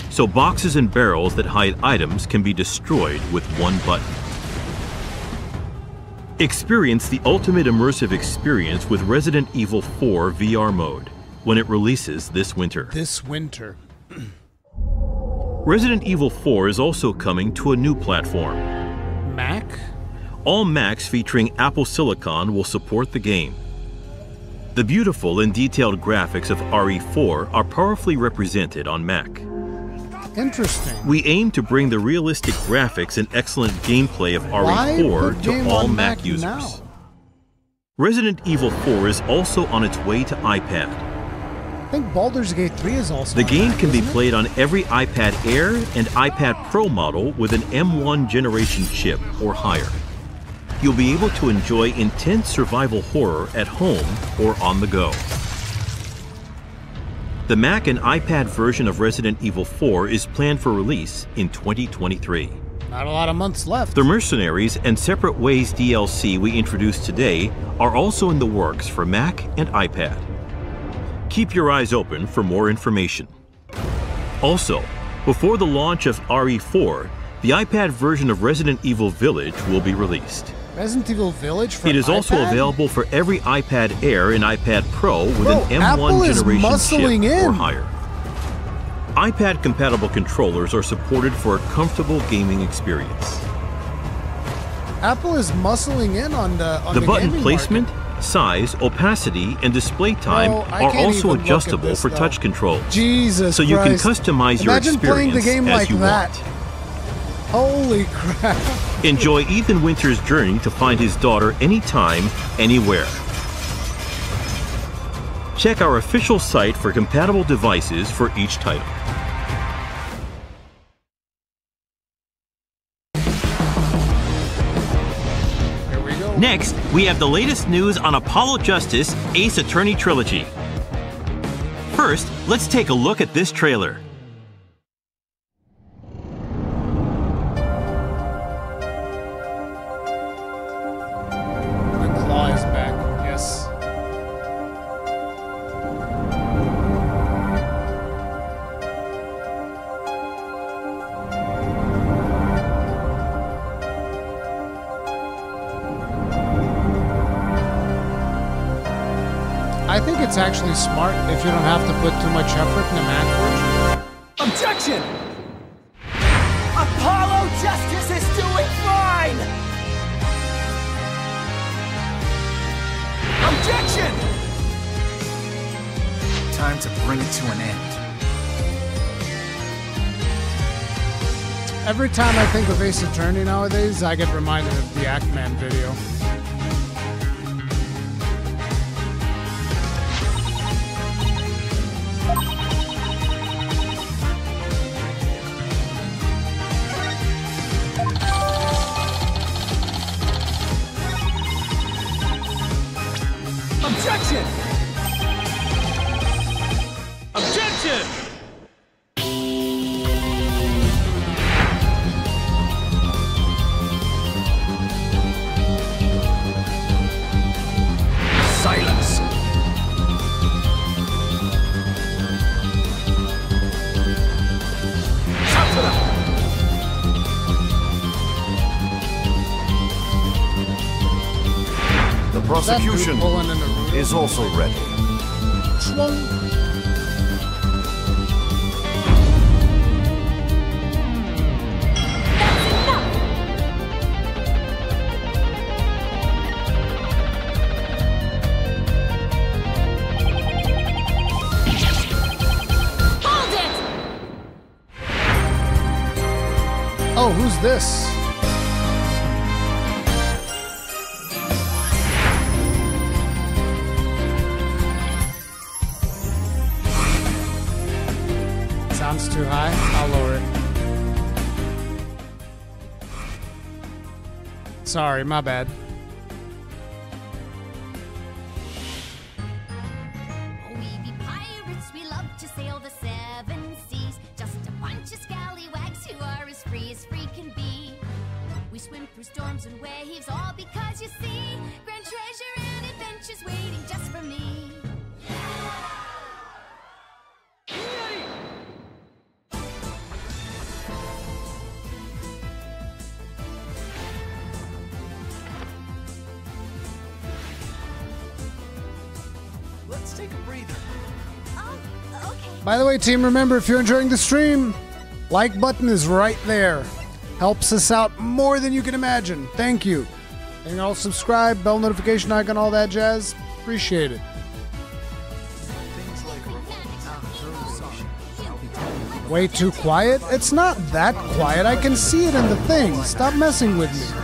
so boxes and barrels that hide items can be destroyed with one button. Experience the ultimate immersive experience with Resident Evil 4 VR mode when it releases this winter. Resident Evil 4 is also coming to a new platform. Mac? All Macs featuring Apple Silicon will support the game. The beautiful and detailed graphics of RE4 are powerfully represented on Mac. Interesting. We aim to bring the realistic graphics and excellent gameplay of RE4 to all Mac users. Now? Resident Evil 4 is also on its way to iPad. I think Baldur's Gate 3 is also The game Mac, can be isn't it? played on every iPad Air and iPad Pro model with an M1 generation chip or higher. You'll be able to enjoy intense survival horror at home or on the go. The Mac and iPad version of Resident Evil 4 is planned for release in 2023. Not a lot of months left. The Mercenaries and Separate Ways DLC we introduced today are also in the works for Mac and iPad. Keep your eyes open for more information. Also, before the launch of RE4, the iPad version of Resident Evil Village will be released. Resident Evil Village for It is also iPad? available for every iPad Air and iPad Pro with an Apple M1 is generation muscling chip in. or higher. iPad-compatible controllers are supported for a comfortable gaming experience. Apple is muscling in on the button gaming placement, market. size, opacity, and display time Bro, I are can't also even look at adjustable this, for though. touch controls. Jesus So you can Christ. customize your Imagine playing experience the game as like you that. want. Holy crap. Enjoy Ethan Winter's journey to find his daughter anytime, anywhere. Check our official site for compatible devices for each title. Here we go. Next, we have the latest news on Apollo Justice Ace Attorney Trilogy. First, let's take a look at this trailer. The claw is back. Yes. I think it's actually smart if you don't have to put too much effort in a Mac version. Objection! Apollo Justice is doing fine! Objection! Time to bring it to an end. Every time I think of Ace Attorney nowadays, I get reminded of the Ackman video. Objection! Objection! Silence! The prosecution is also ready. Oh, who's this? Sounds too high. I'll lower it. Sorry, my bad. We be pirates, we love to sail the seven seas. Just a bunch of scallywags who are as free can be. We swim through storms and waves, all because you see grand treasure and adventures waiting just for me. Let's take a breather. Oh, okay. By the way, team, remember, if you're enjoying the stream, like button is right there. Helps us out more than you can imagine. Thank you. And all subscribe, bell notification icon, all that jazz. Appreciate it. Way too quiet? It's not that quiet. I can see it in the thing. Stop messing with me.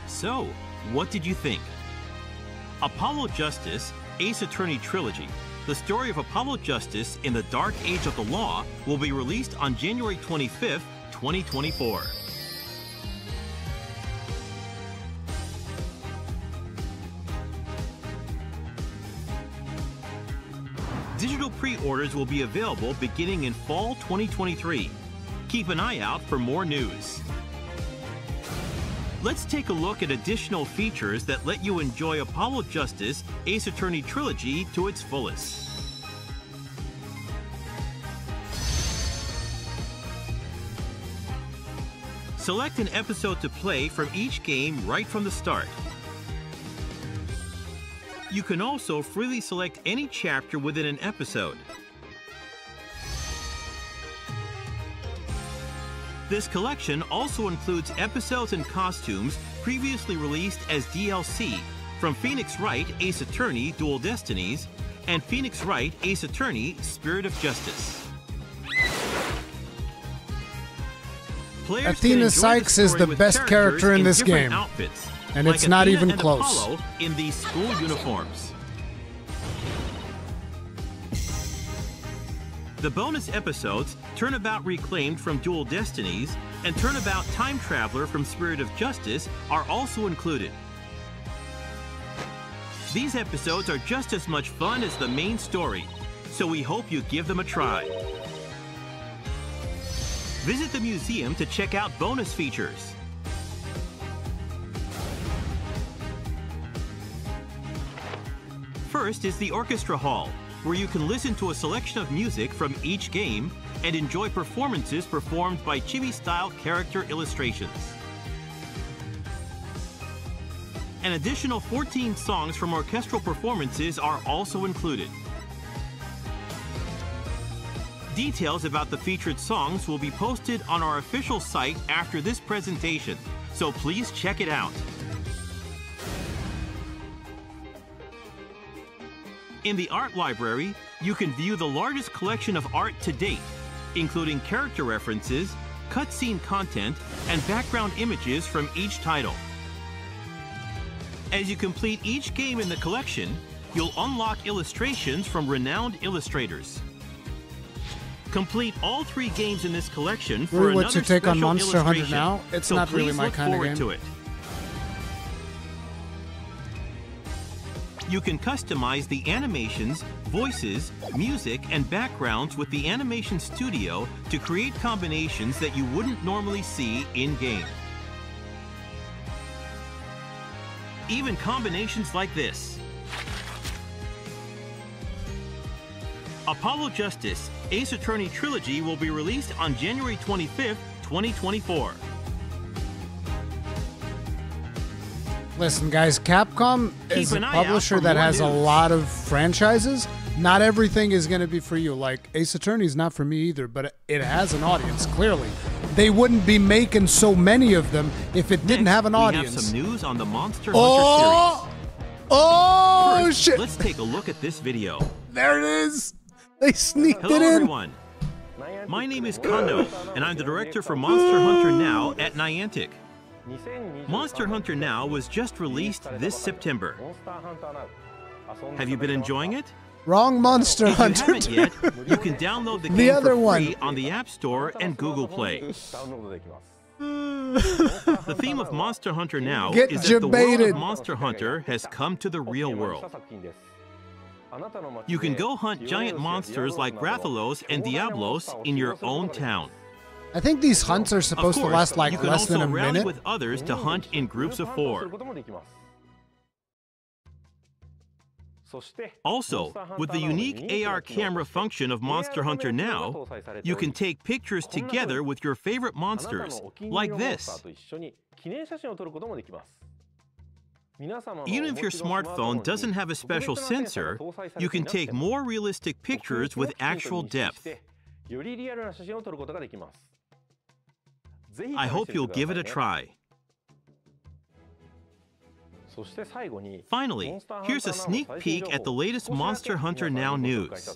So, what did you think? Apollo Justice, Ace Attorney Trilogy, the story of Apollo Justice in the Dark Age of the Law, will be released on January 25th, 2024. Digital pre-orders will be available beginning in fall 2023. Keep an eye out for more news. Let's take a look at additional features that let you enjoy Apollo Justice Ace Attorney Trilogy to its fullest. Select an episode to play from each game right from the start. You can also freely select any chapter within an episode. This collection also includes episodes and costumes previously released as DLC from Phoenix Wright Ace Attorney Dual Destinies and Phoenix Wright Ace Attorney Spirit of Justice. Players Athena Sykes is the best character in this game, outfits, and like it's not Athena even and close. Apollo in these school uniforms. The bonus episodes, Turnabout Reclaimed from Dual Destinies and Turnabout Time Traveler from Spirit of Justice, are also included. These episodes are just as much fun as the main story, so we hope you give them a try. Visit the museum to check out bonus features. First is the Orchestra Hall, where you can listen to a selection of music from each game and enjoy performances performed by chibi-style character illustrations. An additional 14 songs from orchestral performances are also included. Details about the featured songs will be posted on our official site after this presentation, so please check it out. In the art library, you can view the largest collection of art to date, including character references, cutscene content, and background images from each title. As you complete each game in the collection, you'll unlock illustrations from renowned illustrators. Complete all 3 games in this collection for Really, another what's your take on special Monster Hunter illustration, now? It's so not really please my look kind of forward game. to it. You can customize the animations, voices, music, and backgrounds with the Animation Studio to create combinations that you wouldn't normally see in-game. Even combinations like this. Apollo Justice, Ace Attorney Trilogy will be released on January 25th, 2024. Listen, guys, Capcom is a an eye out publisher for that more has a news. lot of franchises. Not everything is going to be for you. Like, Ace Attorney is not for me either, but it has an audience, clearly. They wouldn't be making so many of them if it didn't have an audience. We have some news on the Monster Hunter series. Oh, First, shit. Let's take a look at this video. There it is. They sneaked Hello, it in. everyone. My name is Kondo, and I'm the director for Monster Hunter Now at Niantic. Monster Hunter Now was just released this September. Have you been enjoying it? Wrong Monster If you Hunter. haven't yet, you can download the game The other for free one. on the App Store and Google Play. The theme of Monster Hunter Now Get is that the world debated. of Monster Hunter has come to the real world. You can go hunt giant monsters like Rathalos and Diablos in your own town. I think these hunts are supposed Of to course, last like you can less than also a rally minute. with others to hunt in groups of 4. Also, with the unique AR camera function of Monster Hunter Now, you can take pictures together with your favorite monsters, like this. Even if your smartphone doesn't have a special sensor, you can take more realistic pictures with actual depth. I hope you'll give it a try. Finally, here's a sneak peek at the latest Monster Hunter Now news.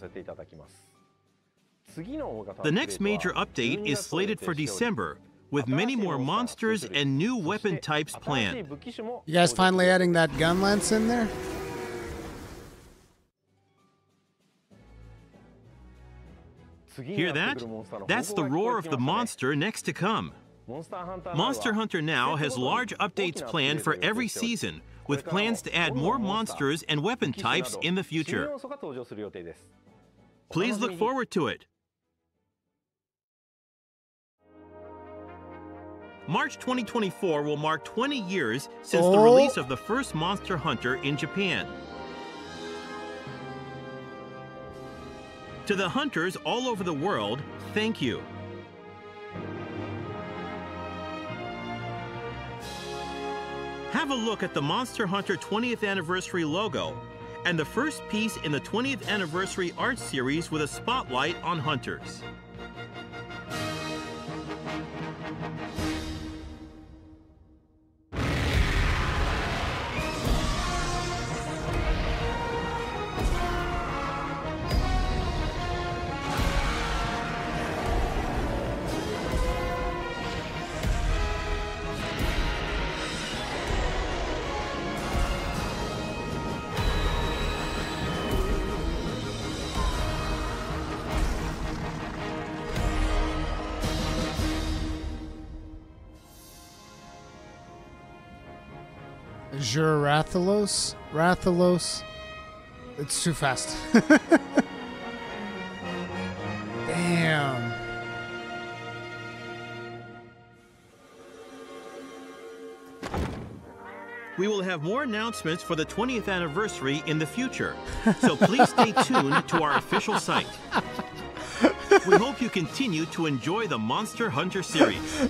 The next major update is slated for December, with many more monsters and new weapon types planned. You guys finally adding that gun lance in there? Hear that? That's the roar of the monster next to come. Monster Hunter Now has large updates planned for every season, with plans to add more monsters and weapon types in the future. Please look forward to it. March 2024 will mark 20 years since the release of the first Monster Hunter in Japan. To the hunters all over the world, thank you. Have a look at the Monster Hunter 20th Anniversary logo and the first piece in the 20th Anniversary art series with a spotlight on hunters. Azure Rathalos? Rathalos? It's too fast. Damn. We will have more announcements for the 20th anniversary in the future, so please stay tuned to our official site. We hope you continue to enjoy the Monster Hunter series.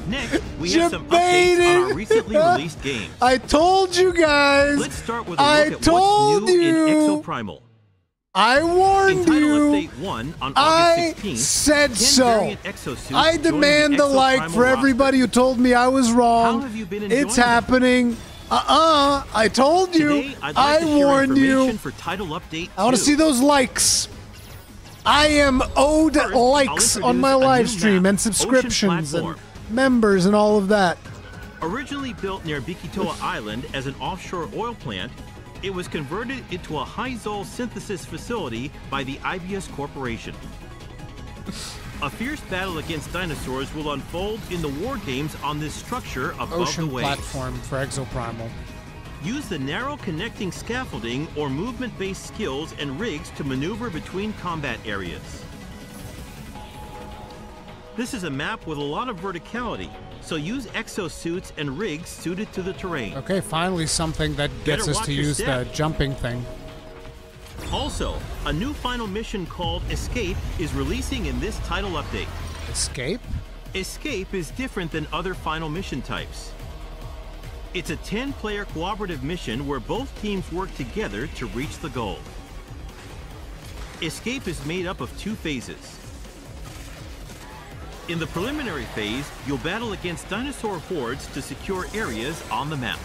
Next, we have some updates on our recently released games. I told you guys. Let's start with a look at what's new in Exoprimal. I warned you. Update 1 on August I 16th, said 10 so. variant exosuits I joined the demand the like Exoprimal for everybody who told me I was wrong. How have you been enjoying It's them? happening. I told you. Today, I'd like to share warned you. information for Title Update 2. I want to see those likes. I am owed First, likes I'll on my introduce a new live stream map, and subscriptions Ocean and Platform. members and all of that. Originally built near Bikitoa Island as an offshore oil plant, it was converted into a high-zol synthesis facility by the IBS Corporation. A fierce battle against dinosaurs will unfold in the war games on this structure above Ocean the waves. platform for Exoprimal. Use the narrow connecting scaffolding or movement-based skills and rigs to maneuver between combat areas. This is a map with a lot of verticality, so use exosuits and rigs suited to the terrain. Okay, finally something that gets us to use the jumping thing. Also, a new final mission called Escape is releasing in this title update. Escape? Escape is different than other final mission types. It's a 10-player cooperative mission where both teams work together to reach the goal. Escape is made up of 2 phases. In the preliminary phase, you'll battle against dinosaur hordes to secure areas on the map.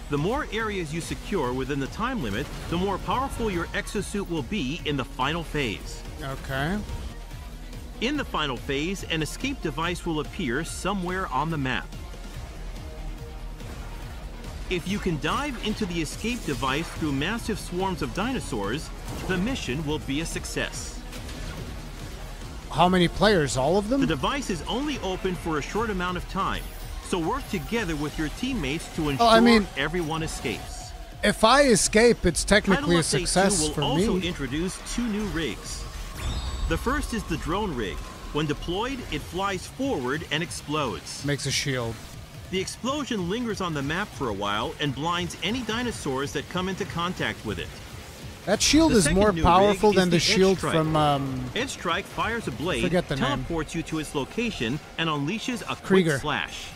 The more areas you secure within the time limit, the more powerful your exosuit will be in the final phase. Okay. In the final phase, an escape device will appear somewhere on the map. If you can dive into the escape device through massive swarms of dinosaurs, the mission will be a success. How many players? All of them? The device is only open for a short amount of time, so work together with your teammates to ensure everyone escapes. If I escape, it's technically a Title Update success 2 for will me. also introduce 2 new rigs. The first is the drone rig. When deployed, it flies forward and explodes. Makes a shield. The explosion lingers on the map for a while and blinds any dinosaurs that come into contact with it. That shield is more powerful than the shield from Edge Strike fires a blade, forget the name. teleports you to its location, and unleashes a quick Krieger. slash.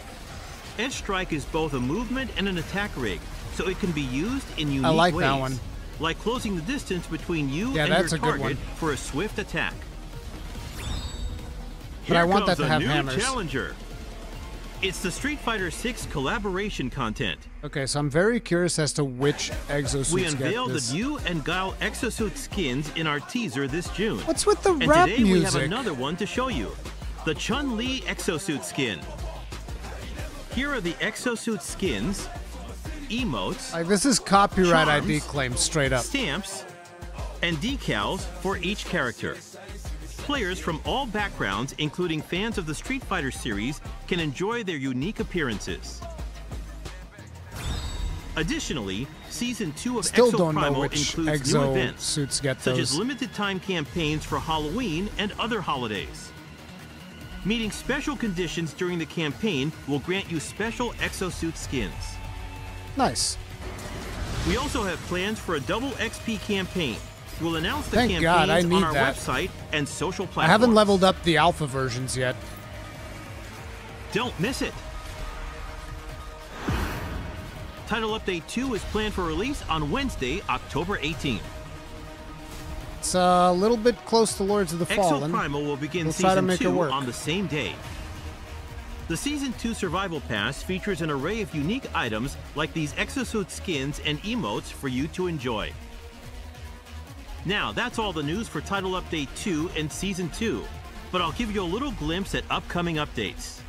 Edge Strike is both a movement and an attack rig, so it can be used in unique I like ways. that one. Like closing the distance between you and that's your a good target one. for a swift attack. But I want that Here to have comes a new hammers. challenger. It's the Street Fighter 6 collaboration content. Okay, so I'm very curious as to which exosuits We get unveiled this. the Yu and Guile exosuit skins in our teaser this June. What's with the and rap today music? we have another one to show you. The Chun-Li exosuit skin. Here are the exosuit skins, emotes, Like, this is copyright charms, ID claim straight up. stamps, and decals for each character. Players from all backgrounds, including fans of the Street Fighter series, can enjoy their unique appearances. Additionally, Season 2 of Still don't know Exoprimal which includes new events, exosuits get such those. as limited-time campaigns for Halloween and other holidays. Meeting special conditions during the campaign will grant you special exosuit skins. Nice. We also have plans for a double XP campaign. We'll announce the Thank campaigns God, I need on our that. website and social platforms. I haven't leveled up the alpha versions yet. Don't miss it. Title Update 2 is planned for release on Wednesday, October 18th. It's a little bit close to Lords of the Fallen. Exoprimal will begin We'll try to Season make it 2 work. on the same day. The Season 2 Survival Pass features an array of unique items like these exosuit skins and emotes for you to enjoy. Now, that's all the news for Title Update 2 and Season 2, but I'll give you a little glimpse at upcoming updates.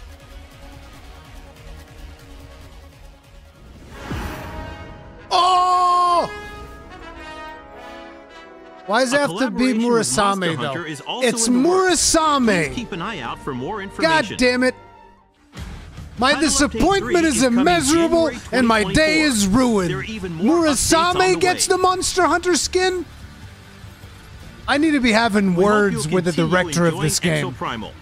Oh! Why does it A have to be collaboration with Monster Murasame, Hunter though? is also It's in the works. Murasame! Please keep an eye out for more information. God damn it! My Title Update disappointment 3 is is coming immeasurable, January and my day 2024. is ruined. There are even more updates on Murasame the gets way. the Monster Hunter skin? I need to be having We hope words you'll with the continue director of enjoying this game. Exoprimal.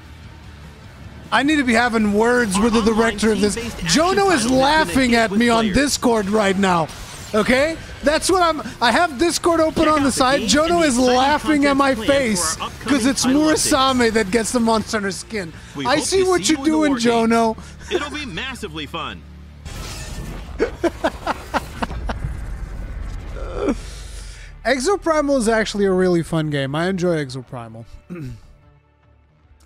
I need to be having words with the online director of this. team-based action Jono is title has been a laughing hit at with me on players. Discord right now. Okay? That's what I have Discord open Check on out the the side. game Jono and the is exciting laughing at content my planned for face our upcoming because it's title Murasame that gets the Monster Hunter skin. We I hope see to what see you're you in the doing, war Jono. It'll be massively fun. Exoprimal is actually a really fun game. I enjoy Exoprimal.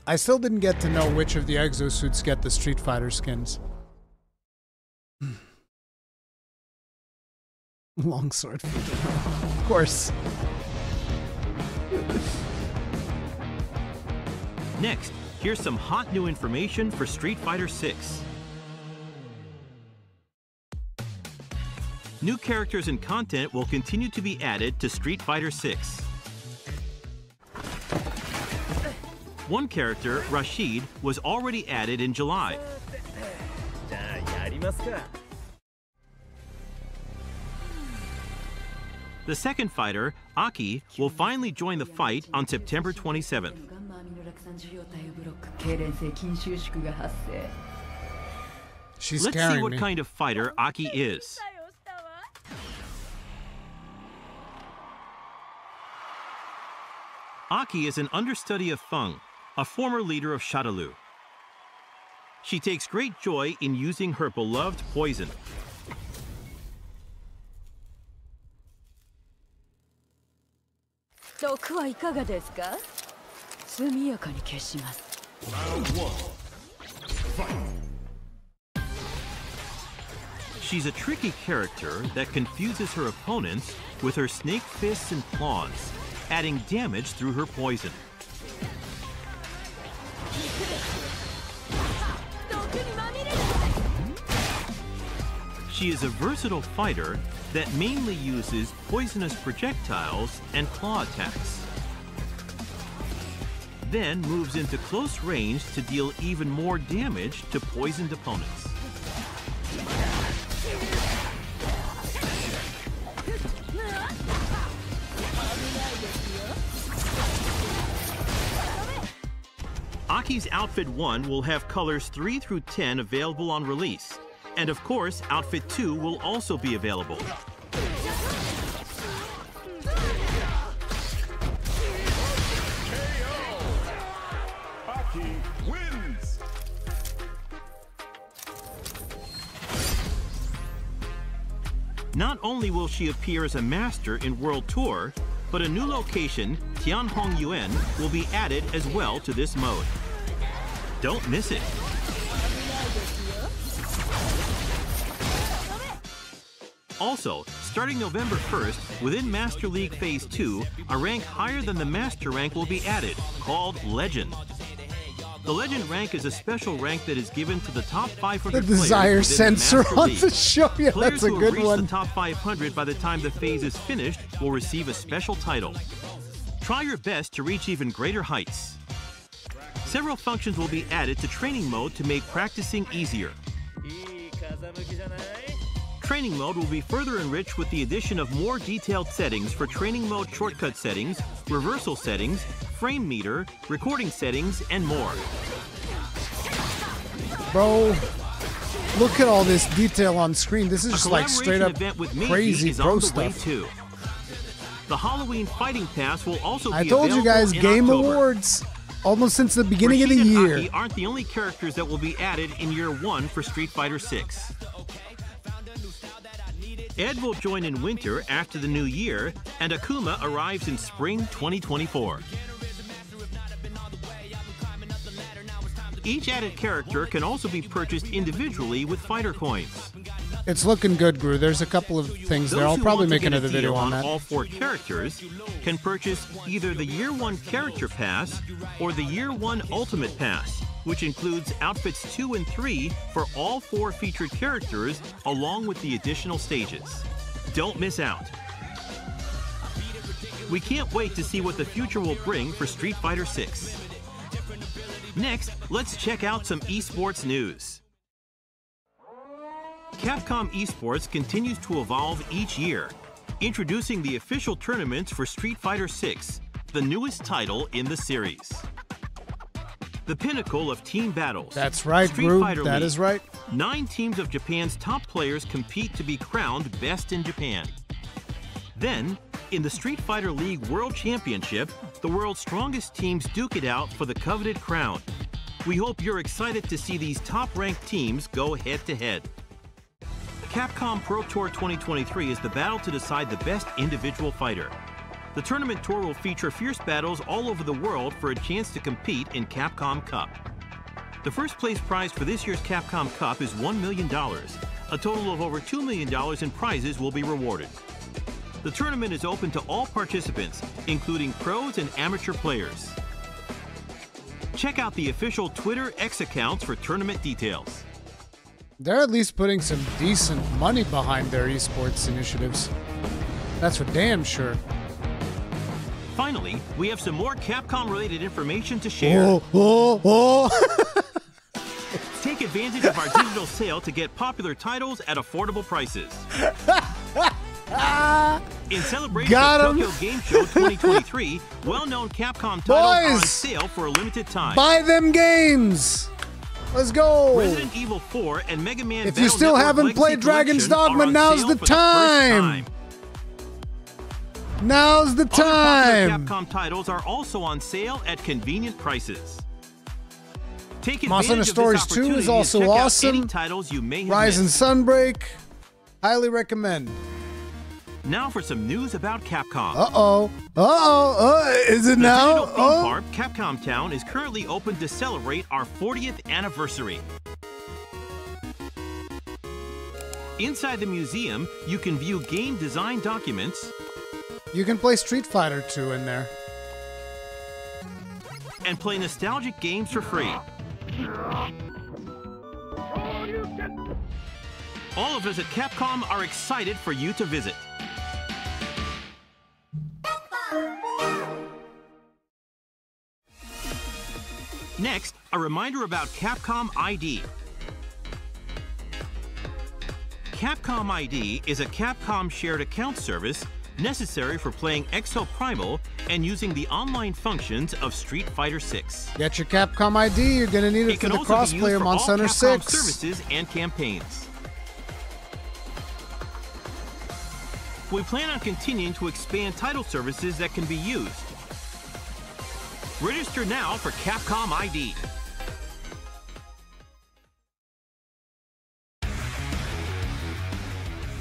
I still didn't get to know which of the exosuits get the Street Fighter skins. Longsword. Of course. Next, here's some hot new information for Street Fighter 6. New characters and content will continue to be added to Street Fighter 6. One character, Rashid, was already added in July. The second fighter, Aki, will finally join the fight on September 27th. She's Let's see scaring what me. kind of fighter Aki is. Aki is an understudy of Feng, a former leader of Shadaloo. She takes great joy in using her beloved poison. She's a tricky character that confuses her opponents with her snake fists and claws, adding damage through her poison. She is a versatile fighter that mainly uses poisonous projectiles and claw attacks. Then moves into close range to deal even more damage to poisoned opponents. Aki's Outfit 1 will have colors 3 through 10 available on release. And of course, Outfit 2 will also be available. Aki wins! Not only will she appear as a master in World Tour, but a new location, Tianhong Yuan, will be added as well to this mode. Don't miss it. Also, starting November 1st, within Master League Phase 2, a rank higher than the Master rank will be added, called Legend. The Legend rank is a special rank that is given to the top 500 The players desire within sensor the Master on League. the show. Yeah, Players that's a who have good reached one. the top 500 by the time the phase is finished will receive a special title. Try your best to reach even greater heights. Several functions will be added to training mode to make practicing easier. Training mode will be further enriched with the addition of more detailed settings for training mode shortcut settings, reversal settings, frame meter, recording settings, and more. Bro, look at all this detail on screen. This is just like straight up event with Meiji crazy is pro on the way stuff. too. The Halloween Fighting Pass will also be I told you guys, in Game October. Awards, almost since the beginning of the Rashid and year. Aki aren't the only characters that will be added in Year 1 for Street Fighter 6. Ed will join in winter after the new year, and Akuma arrives in spring 2024. Each added character can also be purchased individually with fighter coins. It's looking good, Gru. There's a couple of things there. Those I'll who probably want to make get a another video deal on that. all 4 characters can purchase either the Year 1 Character Pass or the Year 1 Ultimate Pass, which includes Outfits 2 and 3 for all 4 featured characters, along with the additional stages. Don't miss out. We can't wait to see what the future will bring for Street Fighter 6. Next, let's check out some esports news. Capcom Esports continues to evolve each year, introducing the official tournaments for Street Fighter 6, the newest title in the series. The pinnacle of team battles. That's right, Street Gru. Fighter That League. is right. 9 teams of Japan's top players compete to be crowned best in Japan. Then, in the Street Fighter League World Championship, the world's strongest teams duke it out for the coveted crown. We hope you're excited to see these top-ranked teams go head-to-head. Capcom Pro Tour 2023 is the battle to decide the best individual fighter. The tournament tour will feature fierce battles all over the world for a chance to compete in Capcom Cup. The first place prize for this year's Capcom Cup is $1 million. A total of over $2 million in prizes will be rewarded. The tournament is open to all participants, including pros and amateur players. Check out the official Twitter X accounts for tournament details. They're at least putting some decent money behind their esports initiatives. That's for damn sure. Finally, we have some more Capcom-related information to share. Take advantage of our digital sale to get popular titles at affordable prices. In celebration of Tokyo Game Show 2023, well-known Capcom titles are on sale for a limited time. Buy them games! Let's go! Resident Evil 4 and Mega Man If Battle you still Network haven't Legacy played Dragon's Collection Dogma, are on now's sale the for first time. Now's the Other popular time! Capcom titles are also on sale at convenient prices. Take Monster Hunter advantage of this Stories 2 opportunity is also to check out awesome. any titles you may have Rise and missed. Sunbreak. Highly recommend. Now for some news about Capcom. Is it The now? digital theme park, Capcom Town, is currently open to celebrate our 40th anniversary. Inside the museum, you can view game design documents. You can play Street Fighter 2 in there. And play nostalgic games for free. All of us at Capcom are excited for you to visit. Next, a reminder about Capcom ID. Capcom ID is a Capcom shared account service necessary for playing Exoprimal and using the online functions of Street Fighter 6. Get your Capcom ID. You're going to need it for the cross-player Monster Hunter 6. Services and campaigns. We plan on continuing to expand title services that can be used. Register now for Capcom ID.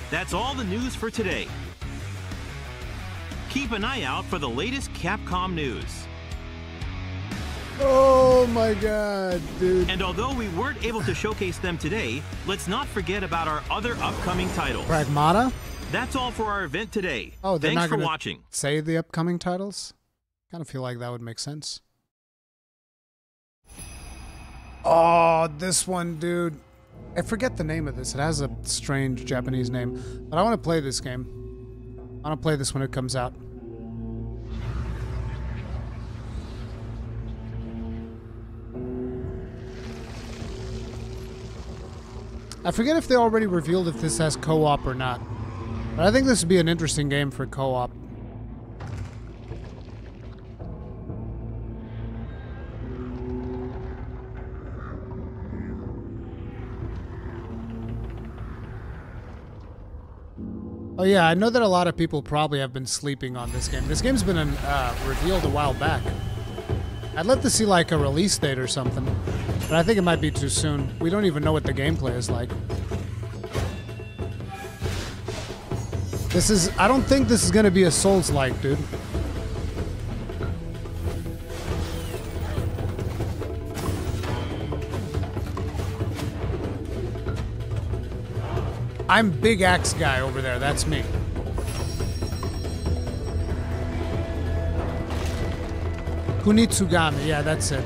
That's all the news for today. Keep an eye out for the latest Capcom news. Oh my god, dude. And although we weren't able to showcase them today, let's not forget about our other upcoming titles. Pragmata? That's all for our event today. Oh, they're Thanks not for gonna watching. Say the upcoming titles? Kind of feel like that would make sense. Oh, this one, dude. I forget the name of this. It has a strange Japanese name. But I want to play this game. I want to play this when it comes out. I forget if they already revealed if this has co-op or not. But I think this would be an interesting game for co-op. Oh yeah, I know that a lot of people probably have been sleeping on this game. This game's been revealed a while back. I'd love to see like a release date or something, but I think it might be too soon. We don't even know what the gameplay is like. I don't think this is gonna be a Souls-like, dude. I'm Big Axe Guy over there, that's me. Kunitsugami, yeah, that's it.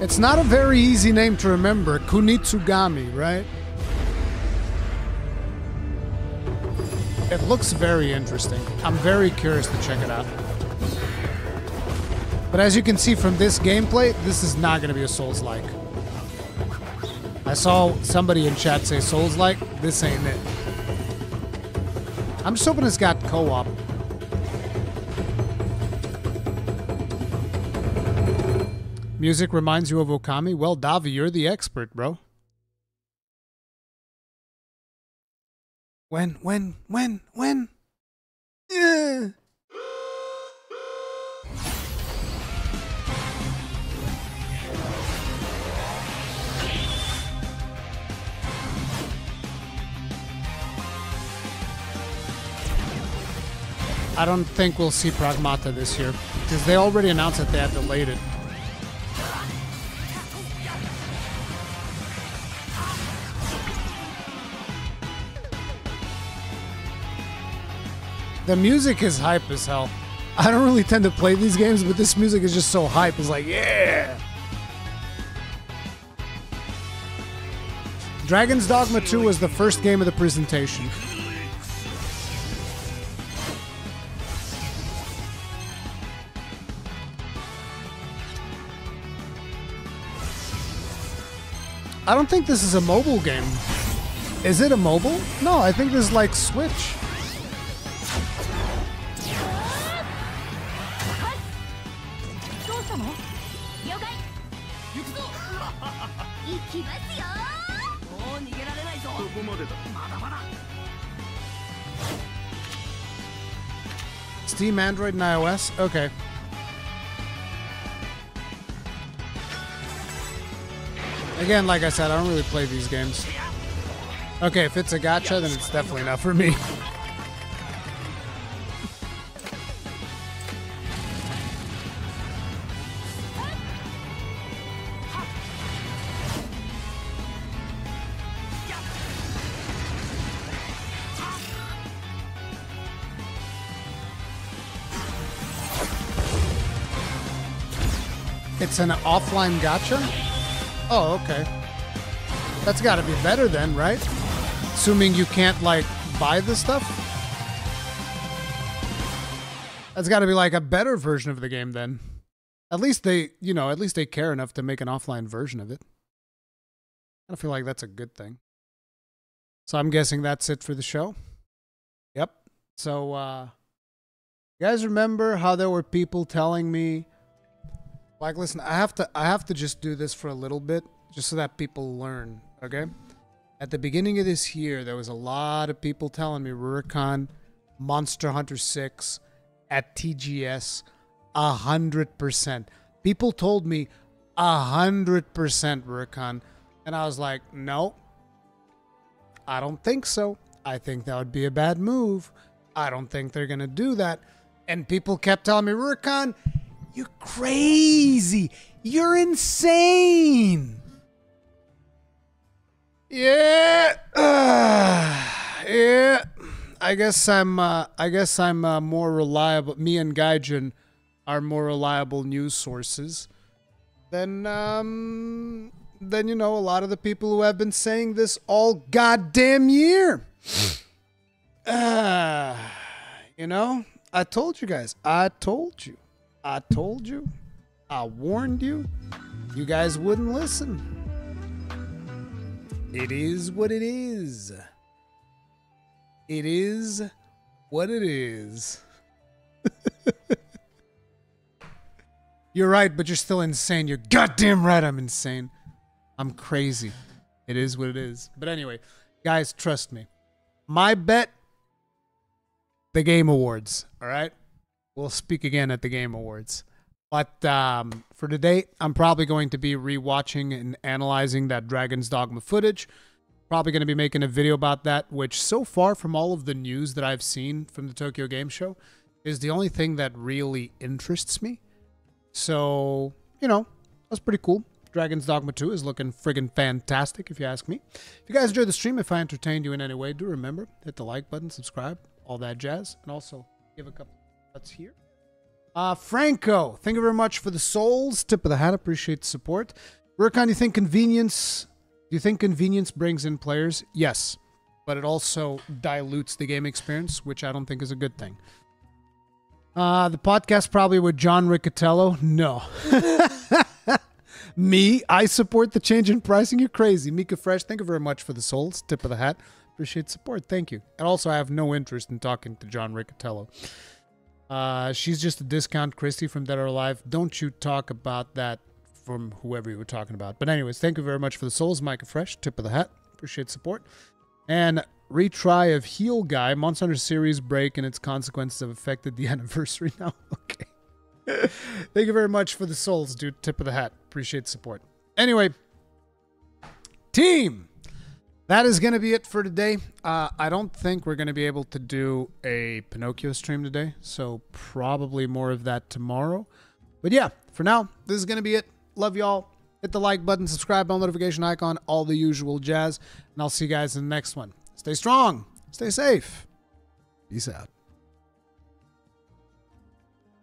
It's not a very easy name to remember, Kunitsugami, right? It looks very interesting. I'm very curious to check it out. But as you can see from this gameplay, this is not going to be a Souls-like. I saw somebody in chat say Souls-like. This ain't it. I'm just hoping it's got co-op. Music reminds you of Okami? Well, Davi, you're the expert, bro. When? Yeah. I don't think we'll see Pragmata this year, because they already announced that they had delayed it. The music is hype as hell. I don't really tend to play these games, but this music is just so hype. It's like, yeah! Dragon's Dogma 2 was the first game of the presentation. I don't think this is a mobile game. Is it a mobile? No, I think this is like Switch. Steam, Android, and iOS? Okay. Again, like I said, I don't really play these games. Okay, if it's a gacha, then it's definitely not for me. It's an offline gacha? Oh, okay. That's gotta be better then, right? Assuming you can't, like, buy the stuff? That's gotta be, like, a better version of the game then. At least they, you know, at least they care enough to make an offline version of it. I feel like that's a good thing. So I'm guessing that's it for the show. Yep. So, you guys remember how there were people telling me, like, listen, I have to just do this for a little bit, just so that people learn, okay? At the beginning of this year, there was a lot of people telling me Rurikhan, Monster Hunter 6 at TGS, 100%. People told me 100% Rurikhan, and I was like, no, I don't think so. I think that would be a bad move. I don't think they're gonna do that. And people kept telling me, Rurikhan, you're crazy. You're insane. Yeah. Yeah. I guess I'm more reliable. Me and Gaijin are more reliable news sources than you know, a lot of the people who have been saying this all goddamn year. You know, I told you guys. I told you. I told you. I warned you. You guys wouldn't listen. It is what it is. It is what it is. You're right, but you're still insane. You're goddamn right I'm insane. I'm crazy. It is what it is. But anyway, guys, trust me. My bet, the Game Awards, all right? We'll speak again at the Game Awards. But for today, I'm probably going to be rewatching and analyzing that Dragon's Dogma footage. Probably going to be making a video about that, which so far from all of the news that I've seen from the Tokyo Game Show is the only thing that really interests me. So, you know, that's pretty cool. Dragon's Dogma 2 is looking friggin' fantastic, if you ask me. If you guys enjoyed the stream, if I entertained you in any way, do remember, hit the like button, subscribe, all that jazz, and also give a couple thoughts here. Franco, thank you very much for the souls. Tip of the hat, appreciate the support. Rurikhan, do you think convenience brings in players? Yes, but it also dilutes the game experience, which I don't think is a good thing. The podcast probably with John Riccatello? No. Me, I support the change in pricing. You're crazy. Mika Fresh, thank you very much for the souls. Tip of the hat. Appreciate support. Thank you. And also, I have no interest in talking to John Riccatello. She's just a discount Christy from Dead or Alive. Don't you talk about that from whoever you were talking about. But anyways, thank you very much for the souls. Mika Fresh, tip of the hat. Appreciate support. And retry of Heel Guy. Monster Hunter series break and its consequences have affected the anniversary now. Okay. Thank you very much for the souls, dude. Tip of the hat. Appreciate support. Anyway, team, that is going to be it for today. I don't think we're going to be able to do a Pinocchio stream today, so probably more of that tomorrow. But yeah, for now, this is going to be it. Love y'all. Hit the like button, subscribe, bell notification icon, all the usual jazz. And I'll see you guys in the next one. Stay strong. Stay safe. Peace out.